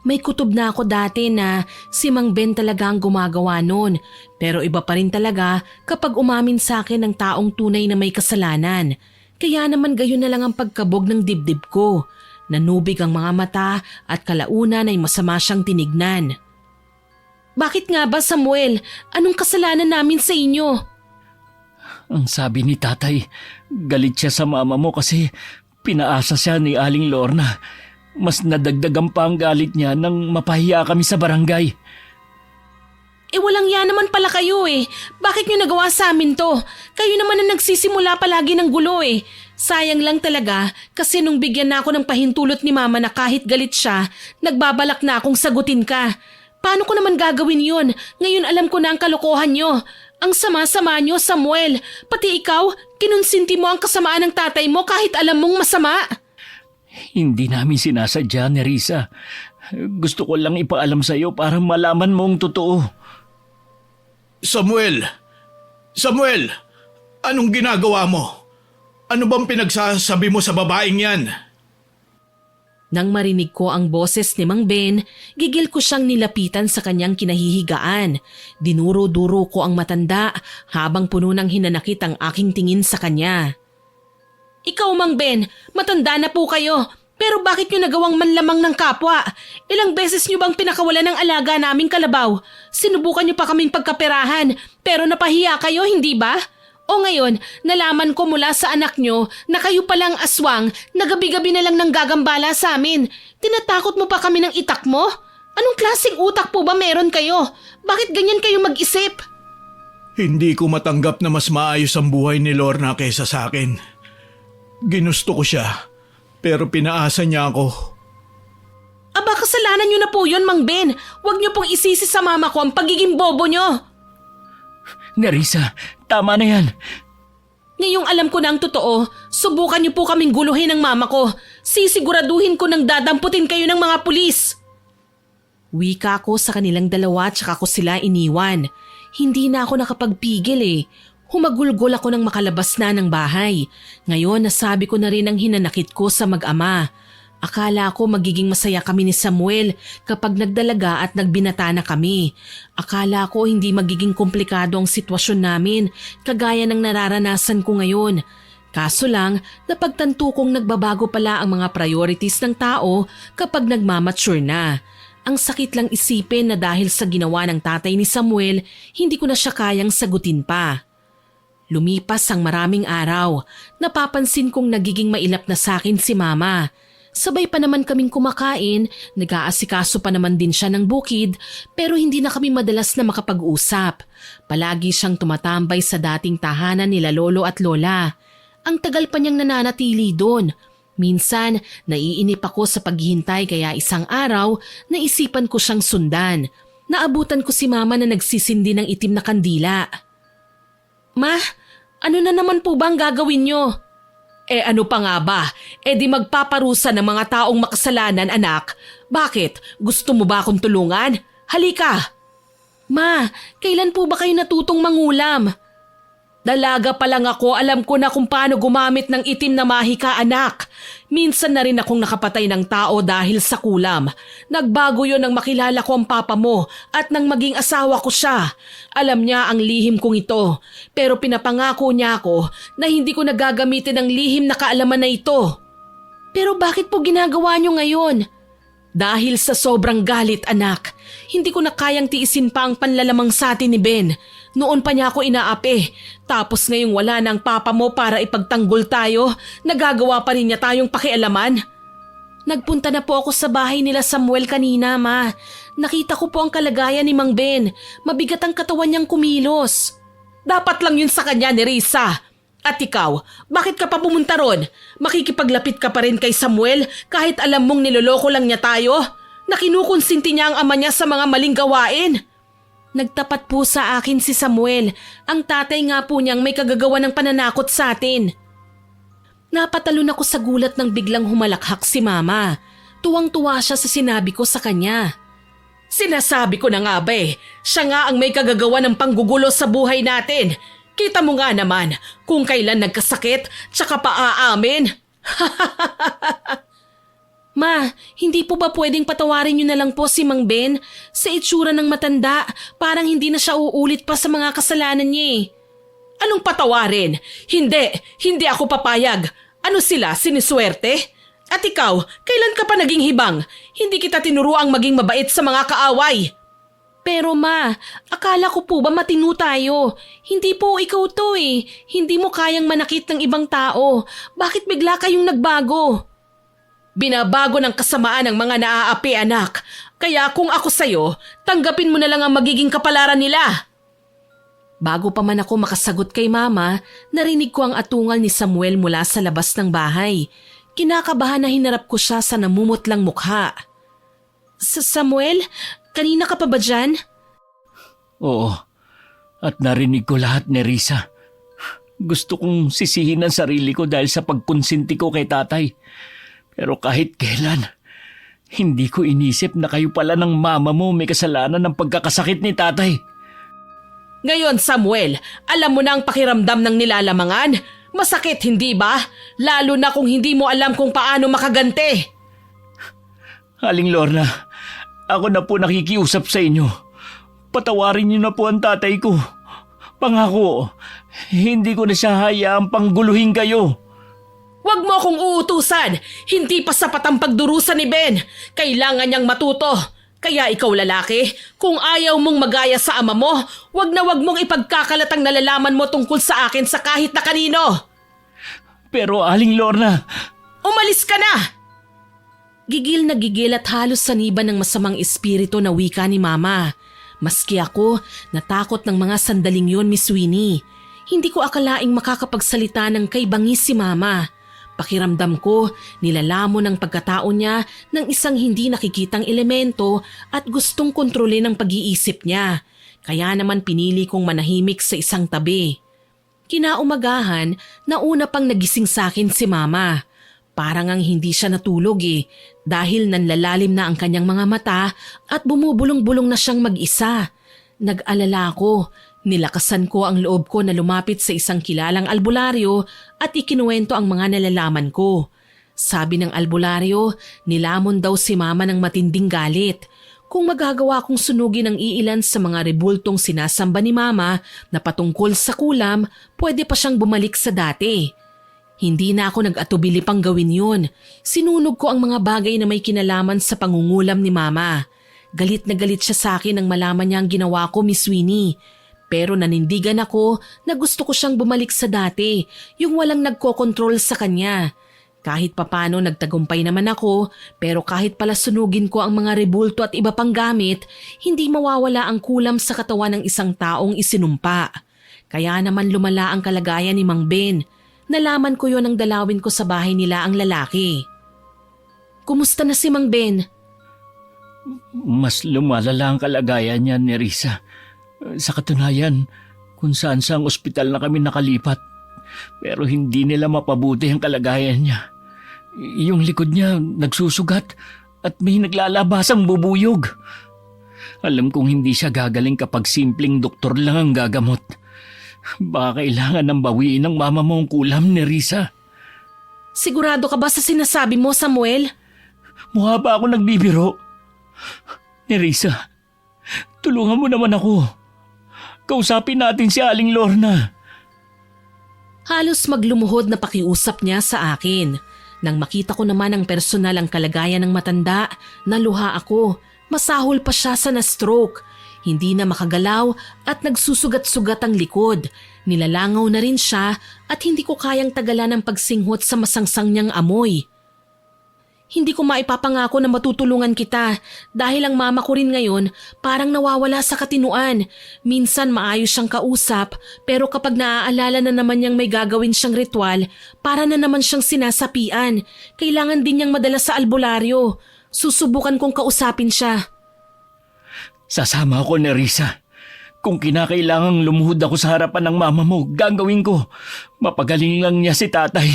May kutob na ako dati na si Mang Ben talaga ang gumagawa nun. Pero iba pa rin talaga kapag umamin sa akin ng taong tunay na may kasalanan. Kaya naman gayon na lang ang pagkabog ng dibdib ko. Nanubig ang mga mata at kalaunan ay masama siyang tinignan. Bakit nga ba, Samuel? Anong kasalanan namin sa inyo? Ang sabi ni tatay, galit siya sa mama mo kasi pinaasa siya ni Aling Lorna. Mas nadagdagan pa ang galit niya nang mapahiya kami sa barangay. Walang yan naman pala kayo eh. Bakit nyo nagawa sa amin to? Kayo naman ang nagsisimula palagi ng gulo eh. Sayang lang talaga kasi nung bigyan na ako ng pahintulot ni mama na kahit galit siya, nagbabalak na akong sagutin ka. Paano ko naman gagawin yun? Ngayon alam ko na ang kalokohan nyo. Ang sama-sama nyo, Samuel. Pati ikaw, kinonsinti mo ang kasamaan ng tatay mo kahit alam mong masama. Hindi namin sinasadya, Nerissa. Gusto ko lang ipaalam sa iyo para malaman mo ang totoo. Samuel! Samuel! Anong ginagawa mo? Ano bang pinagsasabi mo sa babaeng yan? Nang marinig ko ang boses ni Mang Ben, gigil ko siyang nilapitan sa kanyang kinahihigaan. Dinuro-duro ko ang matanda habang puno ng hinanakit ang aking tingin sa kanya. Ikaw, Mang Ben, matanda na po kayo. Pero bakit nyo nagawang manlamang ng kapwa? Ilang beses nyo bang pinakawalan ng alaga naming kalabaw? Sinubukan nyo pa kaming pagkaperahan pero napahiya kayo, hindi ba? O ngayon, nalaman ko mula sa anak nyo na kayo palang aswang na gabi-gabi na lang nang gagambala sa amin. Tinatakot mo pa kami ng itak mo? Anong klaseng utak po ba meron kayo? Bakit ganyan kayo mag-isip? Hindi ko matanggap na mas maayos ang buhay ni Lorna kaysa sa akin. Ginusto ko siya, pero pinaasa niya ako. Aba, kasalanan nyo na po yun, Mang Ben. Huwag nyo pong isisi sa mama ko ang pagiging bobo nyo. Nerissa, tama na yan. Ngayong alam ko na ang totoo, subukan niyo po kaming guluhin ng mama ko. Sisiguraduhin ko nang dadamputin kayo ng mga pulis. Wika ko sa kanilang dalawa at saka ko sila iniwan. Hindi na ako nakapagpigil eh. Humagulgol ako nang makalabas na ng bahay. Ngayon nasabi ko na rin ang hinanakit ko sa mag-ama. Akala ko magiging masaya kami ni Samuel kapag nagdalaga at nagbinata na kami. Akala ko hindi magiging komplikado ang sitwasyon namin kagaya ng nararanasan ko ngayon. Kaso lang, napagtanto kong nagbabago pala ang mga priorities ng tao kapag nagmamature na. Ang sakit lang isipin na dahil sa ginawa ng tatay ni Samuel, hindi ko na siya kayang sagutin pa. Lumipas ang maraming araw, napapansin kong nagiging mailap na sa akin si Mama. Sabay pa naman kaming kumakain, nag-aasikaso pa naman din siya ng bukid pero hindi na kami madalas na makapag-usap. Palagi siyang tumatambay sa dating tahanan nila lolo at lola. Ang tagal pa niyang nananatili doon. Minsan, naiinip ako sa paghihintay kaya isang araw, naisipan ko siyang sundan. Naabutan ko si mama na nagsisindi ng itim na kandila. Ma, ano na naman po ba ang gagawin niyo? Ano pa nga ba? Di magpaparusa ng mga taong makasalanan, anak. Bakit? Gusto mo ba akong tulungan? Halika! Ma, kailan po ba kayo natutong mangulam? Dalaga pa lang ako, alam ko na kung paano gumamit ng itim na mahika, anak. Minsan na rin akong nakapatay ng tao dahil sa kulam. Nagbago yon nang makilala ko ang papa mo at nang maging asawa ko siya. Alam niya ang lihim kong ito, pero pinapangako niya ako na hindi ko nagagamitin ang lihim na kaalaman na ito. Pero bakit po ginagawa niyo ngayon? Dahil sa sobrang galit, anak. Hindi ko na kayang tiisin pa ang panlalamang sa atin ni Ben. Noon pa niya ako inaapi. Tapos ngayong wala na ang papa mo para ipagtanggol tayo, nagagawa pa rin niya tayong pakialaman. Nagpunta na po ako sa bahay nila Samuel kanina, ma. Nakita ko po ang kalagayan ni Mang Ben. Mabigat ang katawan niyang kumilos. Dapat lang yun sa kanya, Nerissa. At ikaw, bakit ka pa pumunta ron? Makikipaglapit ka pa rin kay Samuel kahit alam mong niloloko lang niya tayo? Na kinukonsinti niya ang ama niya sa mga maling gawain? Nagtapat po sa akin si Samuel. Ang tatay nga po niyang may kagagawa ng pananakot sa atin. Napatalon ako sa gulat nang biglang humalakhak si Mama. Tuwang-tuwa siya sa sinabi ko sa kanya. Sinasabi ko na nga ba siya nga ang may kagagawa ng panggugulo sa buhay natin. Kita mo nga naman kung kailan nagkasakit tsaka pa aamin. Ma, hindi po ba pwedeng patawarin niyo na lang po si Mang Ben? Sa itsura ng matanda, parang hindi na siya uulit pa sa mga kasalanan niya eh. Anong patawarin? Hindi ako papayag. Ano sila, siniswerte? At ikaw, kailan ka pa naging hibang? Hindi kita tinuruang maging mabait sa mga kaaway. Pero ma, akala ko po ba matino tayo? Hindi po ikaw to eh. Hindi mo kayang manakit ng ibang tao. Bakit bigla kayong nagbago? Binabago ng kasamaan ng mga naaapi anak. Kaya kung ako sa'yo, tanggapin mo na lang ang magiging kapalaran nila. Bago pa man ako makasagot kay Mama, narinig ko ang atungal ni Samuel mula sa labas ng bahay. Kinakabahan na hinarap ko siya sa namumutlang mukha. Samuel, kanina ka pa ba dyan? Oo, at narinig ko lahat ni Risa. Gusto kong sisihin ang sarili ko dahil sa pagkonsinti ko kay tatay. Pero kahit kailan, hindi ko inisip na kayo pala ng mama mo may kasalanan ng pagkakasakit ni tatay. Ngayon Samuel, alam mo na ang pakiramdam ng nilalamangan? Masakit hindi ba? Lalo na kung hindi mo alam kung paano makagante. Aling Lorna, ako na po nakikiusap sa inyo. Patawarin niyo na po ang tatay ko. Pangako, hindi ko na siya hayaang pangguluhin kayo. Huwag mo akong uutusan. Hindi pa sapat ang pagdurusa ni Ben. Kailangan niyang matuto. Kaya ikaw lalaki, kung ayaw mong magaya sa ama mo, wag mong ipagkakalatang nalalaman mo tungkol sa akin sa kahit na kanino. Pero Aling Lorna... Umalis ka na! Gigil na gigil at halos saniban ng masamang espiritu na wika ni Mama. Maski ako, natakot ng mga sandaling yon, Miss Winnie. Hindi ko akalaing makakapagsalita ng kay bangis si Mama. Pakiramdam ko, nilalamon ang pagkatao niya ng isang hindi nakikitang elemento at gustong kontrolin ang pag-iisip niya. Kaya naman pinili kong manahimik sa isang tabi. Kinaumagahan, nauna pang nagising sa akin si Mama. Parang ang hindi siya natulog dahil nanlalalim na ang kanyang mga mata at bumubulong-bulong na siyang mag-isa. Nag-alala ako. Nilakasan ko ang loob ko na lumapit sa isang kilalang albularyo at ikinuwento ang mga nalalaman ko. Sabi ng albularyo, nilamon daw si Mama ng matinding galit. Kung magagawa kong sunugin ang iilan sa mga rebultong sinasamba ni Mama na patungkol sa kulam, pwede pa siyang bumalik sa dati. Hindi na ako nag-atubili pang gawin yun. Sinunog ko ang mga bagay na may kinalaman sa pangungulam ni Mama. Galit na galit siya sa akin nang malaman niya ang ginawa ko, Miss Winnie. Pero nanindigan ako na gusto ko siyang bumalik sa dati, yung walang nagkokontrol sa kanya. Kahit papano nagtagumpay naman ako, pero kahit pala sunugin ko ang mga rebulto at iba pang gamit, hindi mawawala ang kulam sa katawan ng isang taong isinumpa. Kaya naman lumala ang kalagayan ni Mang Ben. Nalaman ko yon nang dalawin ko sa bahay nila ang lalaki. Kumusta na si Mang Ben? Mas lumalala ang kalagayan niya ni Risa. Sa katunayan, kung saan saang ospital na kami nakalipat. Pero hindi nila mapabuti ang kalagayan niya. Yung likod niya nagsusugat at may naglalabasang bubuyog. Alam kong hindi siya gagaling kapag simpleng doktor lang ang gagamot. Baka kailangan ng bawiin ng mama mo ang kulam ni Risa. Sigurado ka ba sa sinasabi mo, Samuel? Mukha ba ako nagbibiro? Ni Risa, tulungan mo naman ako. Kausapin natin si Aling Lorna. Halos maglumuhod na pakiusap niya sa akin. Nang makita ko naman ang personal ang kalagayan ng matanda, naluha ako. Masahol pa siya sa na-stroke. Hindi na makagalaw at nagsusugat-sugat ang likod. Nilalangaw na rin siya at hindi ko kayang tagalan ang pagsinghot sa masangsang niyang amoy. Hindi ko maipapangako na matutulungan kita dahil ang mama ko rin ngayon parang nawawala sa katinuan. Minsan maayos siyang kausap pero kapag naaalala na naman niyang may gagawin siyang ritual, para na naman siyang sinasapian. Kailangan din niyang madala sa albularyo. Susubukan kong kausapin siya. Sasama ako, Nerissa. Kung kinakailangang lumuhod ako sa harapan ng mama mo, gagawin ko. Mapagaling lang niya si tatay.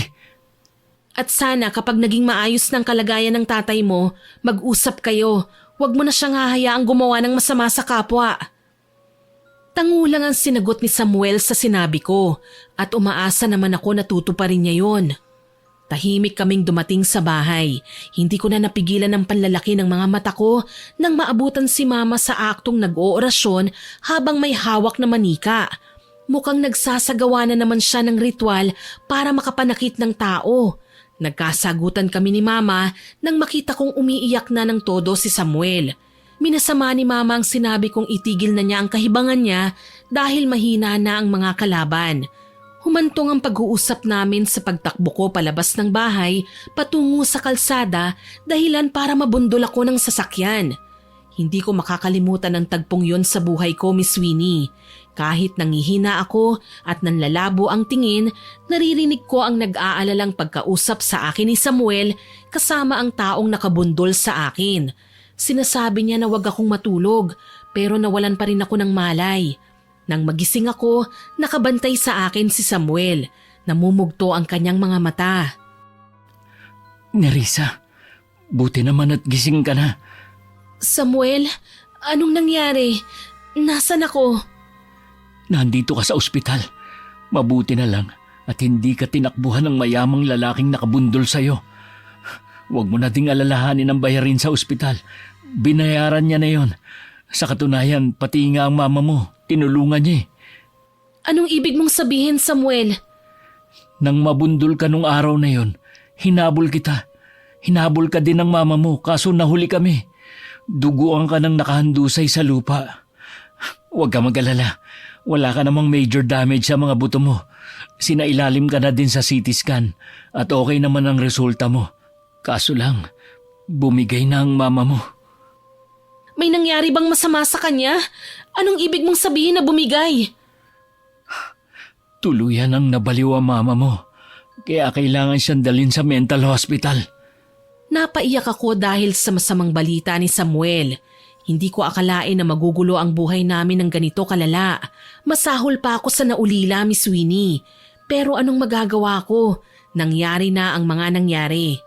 At sana kapag naging maayos ng kalagayan ng tatay mo, mag-usap kayo. Huwag mo na siyang hahayaang gumawa ng masama sa kapwa. Tangulang ang sinagot ni Samuel sa sinabi ko at umaasa naman ako na tutuparin niya yon. Tahimik kaming dumating sa bahay. Hindi ko na napigilan ang panlalaki ng mga mata ko nang maabutan si mama sa aktong nag-oorasyon habang may hawak na manika. Mukhang nagsasagawa na naman siya ng ritual para makapanakit ng tao. Nagkasagutan kami ni mama nang makita kong umiiyak na ng todo si Samuel. Minasama ni mama ang sinabi kong itigil na niya ang kahibangan niya dahil mahina na ang mga kalaban. Humantong ang pag-uusap namin sa pagtakbo ko palabas ng bahay patungo sa kalsada dahilan para mabundol ako ng sasakyan. Hindi ko makakalimutan ang tagpong yon sa buhay ko, Miss Winnie. Kahit nangihina ako at nanlalabo ang tingin, naririnig ko ang nag-aalalang pagkausap sa akin ni Samuel kasama ang taong nakabundol sa akin. Sinasabi niya na wag akong matulog pero nawalan pa rin ako ng malay. Nang magising ako, nakabantay sa akin si Samuel. Namumugto ang kanyang mga mata. Nerissa, buti naman at gising ka na. Samuel, anong nangyari? Nasaan ako? Nandito ka sa ospital. Mabuti na lang at hindi ka tinakbuhan ng mayamang lalaking nakabundol sa'yo. Huwag mo na ding alalahanin ang bayarin sa ospital. Binayaran niya na yon. Sa katunayan, pati nga ang mama mo, tinulungan niya eh. Anong ibig mong sabihin, Samuel? Nang mabundol ka nung araw na yon, hinabol kita. Hinabol ka din ng mama mo kaso nahuli kami. Duguan ka ng nakahandusay sa lupa. Huwag ka mag-alala. Wala ka namang major damage sa mga buto mo. Sinailalim ka na din sa CT scan at okay naman ang resulta mo. Kaso lang, bumigay na ang mama mo. May nangyari bang masama sa kanya? Anong ibig mong sabihin na bumigay? Tuluyan ang nabaliw ang mama mo. Kaya kailangan siyang dalhin sa mental hospital. Napaiyak ako dahil sa masamang balita ni Samuel. Hindi ko akalain na magugulo ang buhay namin ng ganito kalala. Masahol pa ako sa naulila, Miss Winnie. Pero anong magagawa ko? Nangyari na ang mga nangyari.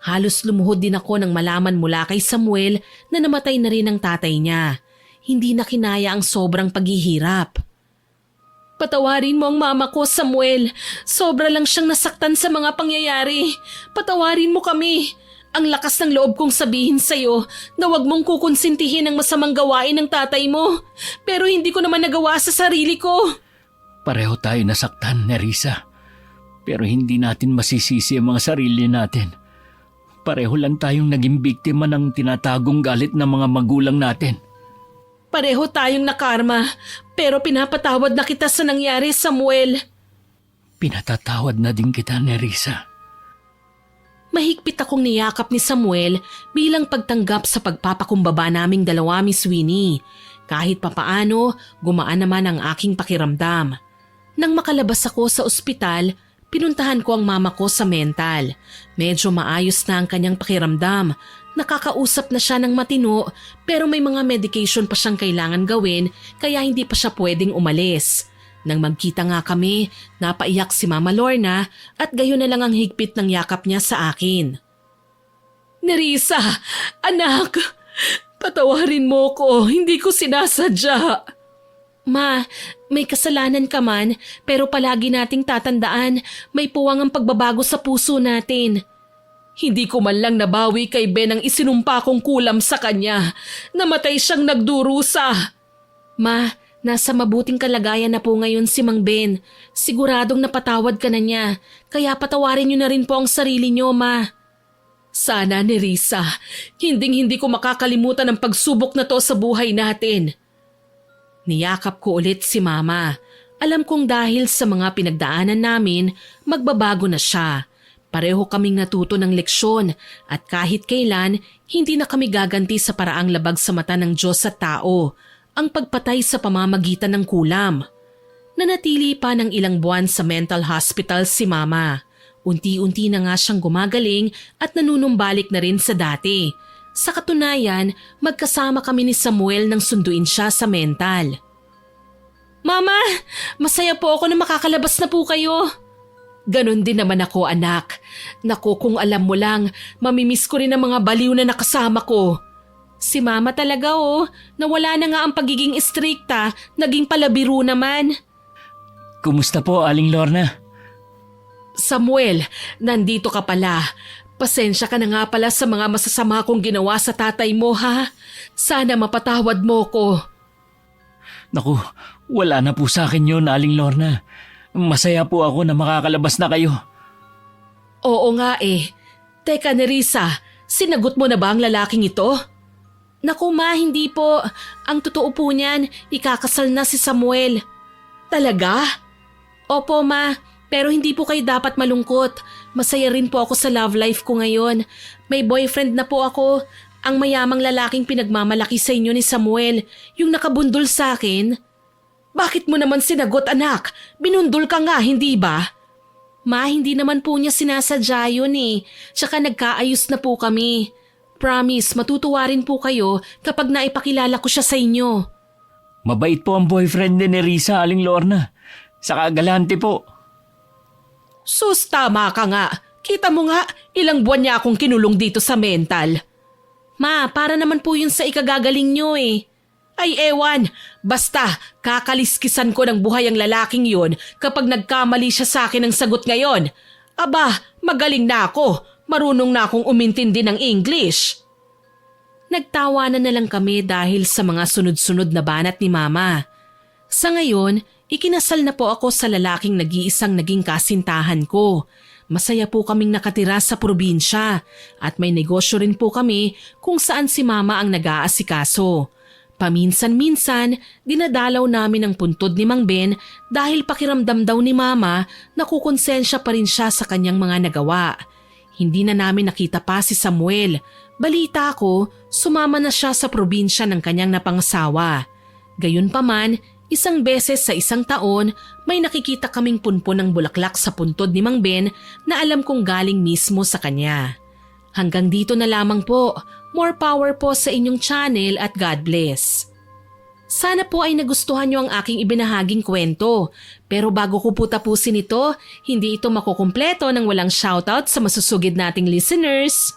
Halos lumuhod din ako nang malaman mula kay Samuel na namatay na rin ang tatay niya. Hindi na kinaya ang sobrang paghihirap. Patawarin mo ang mama ko, Samuel. Sobra lang siyang nasaktan sa mga pangyayari. Patawarin mo kami. Ang lakas ng loob kong sabihin sa'yo na huwag mong kukonsintihin ang masamang gawain ng tatay mo. Pero hindi ko naman nagawa sa sarili ko. Pareho tayo nasaktan, Nerissa. Pero hindi natin masisisi ang mga sarili natin. Pareho lang tayong naging biktima ng tinatagong galit ng mga magulang natin. Pareho tayong nakarma, pero pinapatawad na kita sa nangyari, Samuel. Pinatatawad na din kita, Nerissa. Mahigpit akong niyakap ni Samuel bilang pagtanggap sa pagpapakumbaba naming dalawa, Miss Winnie. Kahit papaano, gumaan naman ang aking pakiramdam. Nang makalabas ako sa ospital, pinuntahan ko ang mama ko sa mental. Medyo maayos na ang kanyang pakiramdam. Nakakausap na siya ng matino pero may mga medication pa siyang kailangan gawin kaya hindi pa siya pwedeng umalis. Nang magkita nga kami, napaiyak si Mama Lorna at gayon na lang ang higpit ng yakap niya sa akin. Nerissa, anak, patawarin mo ko, hindi ko sinasadya. Ma, may kasalanan ka man pero palagi nating tatandaan may puwang ang pagbabago sa puso natin. Hindi ko man lang nabawi kay Ben ang isinumpa kong kulam sa kanya. Namatay siyang nagdurusa. Ma, nasa mabuting kalagayan na po ngayon si Mang Ben. Siguradong napatawad ka na niya. Kaya patawarin niyo na rin po ang sarili niyo, Ma. Sana, Nerissa, hinding-hindi ko makakalimutan ang pagsubok na to sa buhay natin. Niyakap ko ulit si Mama. Alam kong dahil sa mga pinagdaanan namin, magbabago na siya. Pareho kaming natuto ng leksyon at kahit kailan, hindi na kami gaganti sa paraang labag sa mata ng Diyos at tao, ang pagpatay sa pamamagitan ng kulam. Nanatili pa ng ilang buwan sa mental hospital si Mama. Unti-unti na nga siyang gumagaling at nanunumbalik na rin sa dati. Sa katunayan, magkasama kami ni Samuel nang sunduin siya sa mental. Mama, masaya po ako na makakalabas na po kayo. Ganon din naman ako, anak. Naku, kung alam mo lang, mamimiss ko rin ang mga baliw na nakasama ko. Si Mama talaga nawala na nga ang pagiging istrikta, naging palabiro naman. Kumusta po, Aling Lorna? Samuel, nandito ka pala. Pasensya ka na nga pala sa mga masasama kong ginawa sa tatay mo, ha? Sana mapatawad mo ko. Naku, wala na po sa akin yun, Aling Lorna. Masaya po ako na makakalabas na kayo. Oo nga eh. Teka, Nerissa, sinagot mo na ba ang lalaking ito? Naku ma, hindi po. Ang totoo po niyan, ikakasal na si Samuel. Talaga? Opo ma, pero hindi po kayo dapat malungkot. Masaya rin po ako sa love life ko ngayon. May boyfriend na po ako. Ang mayamang lalaking pinagmamalaki sa inyo ni Samuel, yung nakabundol sa akin. Bakit mo naman sinagot, anak? Binundol ka nga, hindi ba? Ma, hindi naman po niya sinasadya yun eh. Tsaka nagkaayos na po kami. Promise, matutuwa rin po kayo kapag naipakilala ko siya sa inyo. Mabait po ang boyfriend ni Nerissa, Aling Lorna. Saka galante po. Sus, tama ka nga. Kita mo nga, ilang buwan niya akong kinulong dito sa mental. Ma, para naman po yun sa ikagagaling niyo eh. Ay ewan, basta kakaliskisan ko ng buhay ang lalaking yun kapag nagkamali siya sa akin ng sagot ngayon. Aba, magaling na ako. Marunong na akong umintindi ng English. Nagtawanan na lang kami dahil sa mga sunod-sunod na banat ni Mama. Sa ngayon, ikinasal na po ako sa lalaking nag-iisang naging kasintahan ko. Masaya po kaming nakatira sa probinsya at may negosyo rin po kami kung saan si Mama ang nag-aasikaso. Paminsan-minsan, dinadalaw namin ang puntod ni Mang Ben dahil pakiramdam daw ni Mama na kukonsensya pa rin siya sa kanyang mga nagawa. Hindi na namin nakita pa si Samuel. Balita ko, sumama na siya sa probinsya ng kanyang napangasawa. Gayunpaman, isang beses sa isang taon, may nakikita kaming punpon ng bulaklak sa puntod ni Mang Ben na alam kong galing mismo sa kanya. Hanggang dito na lamang po. More power po sa inyong channel at God bless. Sana po ay nagustuhan niyo ang aking ibinahaging kwento. Pero bago ko po tapusin ito, hindi ito makukumpleto nang walang shoutout sa masusugid nating listeners.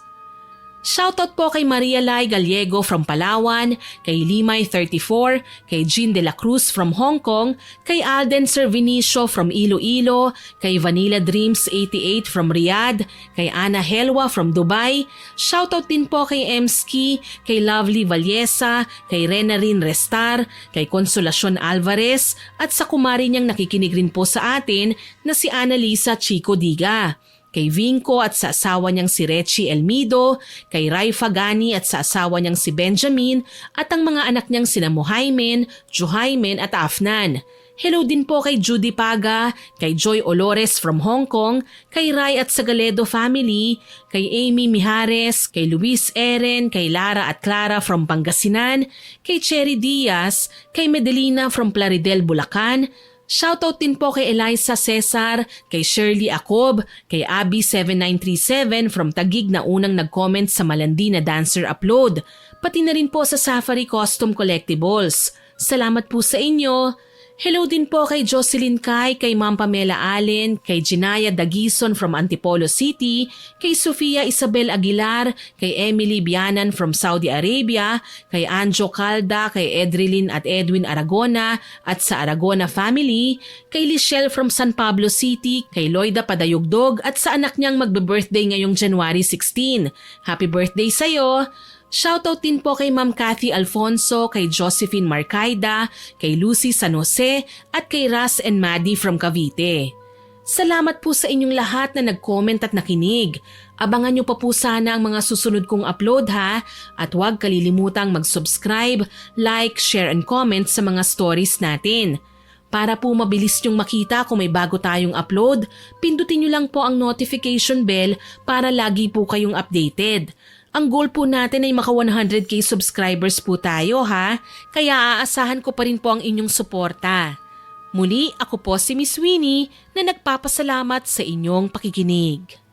Shoutout po kay Maria Lai Gallego from Palawan, kay Limay 34, kay Jean de la Cruz from Hong Kong, kay Alden Servinicio from Iloilo, kay Vanilla Dreams 88 from Riyadh, kay Ana Helwa from Dubai. Shoutout din po kay Emski, kay Lovely Vallesa, kay Renarin Restar, kay Consolacion Alvarez at sa kumari niyang nakikinig rin po sa atin na si Annalisa Chico Diga. Kay Vinco at sa asawa niyang si Rechi Elmido, kay Rai Fagani at sa asawa niyang si Benjamin at ang mga anak niyang sina Mohaimen, Juhaimen at Afnan. Hello din po kay Judy Paga, kay Joy Olores from Hong Kong, kay Rai at Sagaledo family, kay Amy Mijares, kay Luis Eren, kay Lara at Clara from Pangasinan, kay Cherry Diaz, kay Medelina from Plaridel, Bulacan. Shoutout din po kay Eliza Cesar, kay Shirley Acob, kay Abby7937 from Taguig na unang nag-comment sa Malandi na dancer upload, pati na rin po sa Safari Custom Collectibles. Salamat po sa inyo. Hello din po kay Jocelyn Kai, kay Ma'am Pamela Allen, kay Jinaya Dagison from Antipolo City, kay Sofia Isabel Aguilar, kay Emily Bianan from Saudi Arabia, kay Anjo Calda, kay Edrilyn at Edwin Aragona at sa Aragona family, kay Lichelle from San Pablo City, kay Loida Padayugdog at sa anak niyang magbe-birthday ngayong January 16. Happy birthday sa'yo! Shoutout din po kay Ma'am Cathy Alfonso, kay Josephine Marcaida, kay Lucy San Jose at kay Ras and Maddie from Cavite. Salamat po sa inyong lahat na nag-comment at nakinig. Abangan niyo pa po sana ang mga susunod kong upload ha at huwag kalilimutang mag-subscribe, like, share and comment sa mga stories natin. Para po mabilis niyong makita kung may bago tayong upload, pindutin niyo lang po ang notification bell para lagi po kayong updated. Ang goal po natin ay maka 100k subscribers po tayo ha, kaya aasahan ko pa rin po ang inyong suporta. Muli, ako po si Miss Winnie na nagpapasalamat sa inyong pakikinig.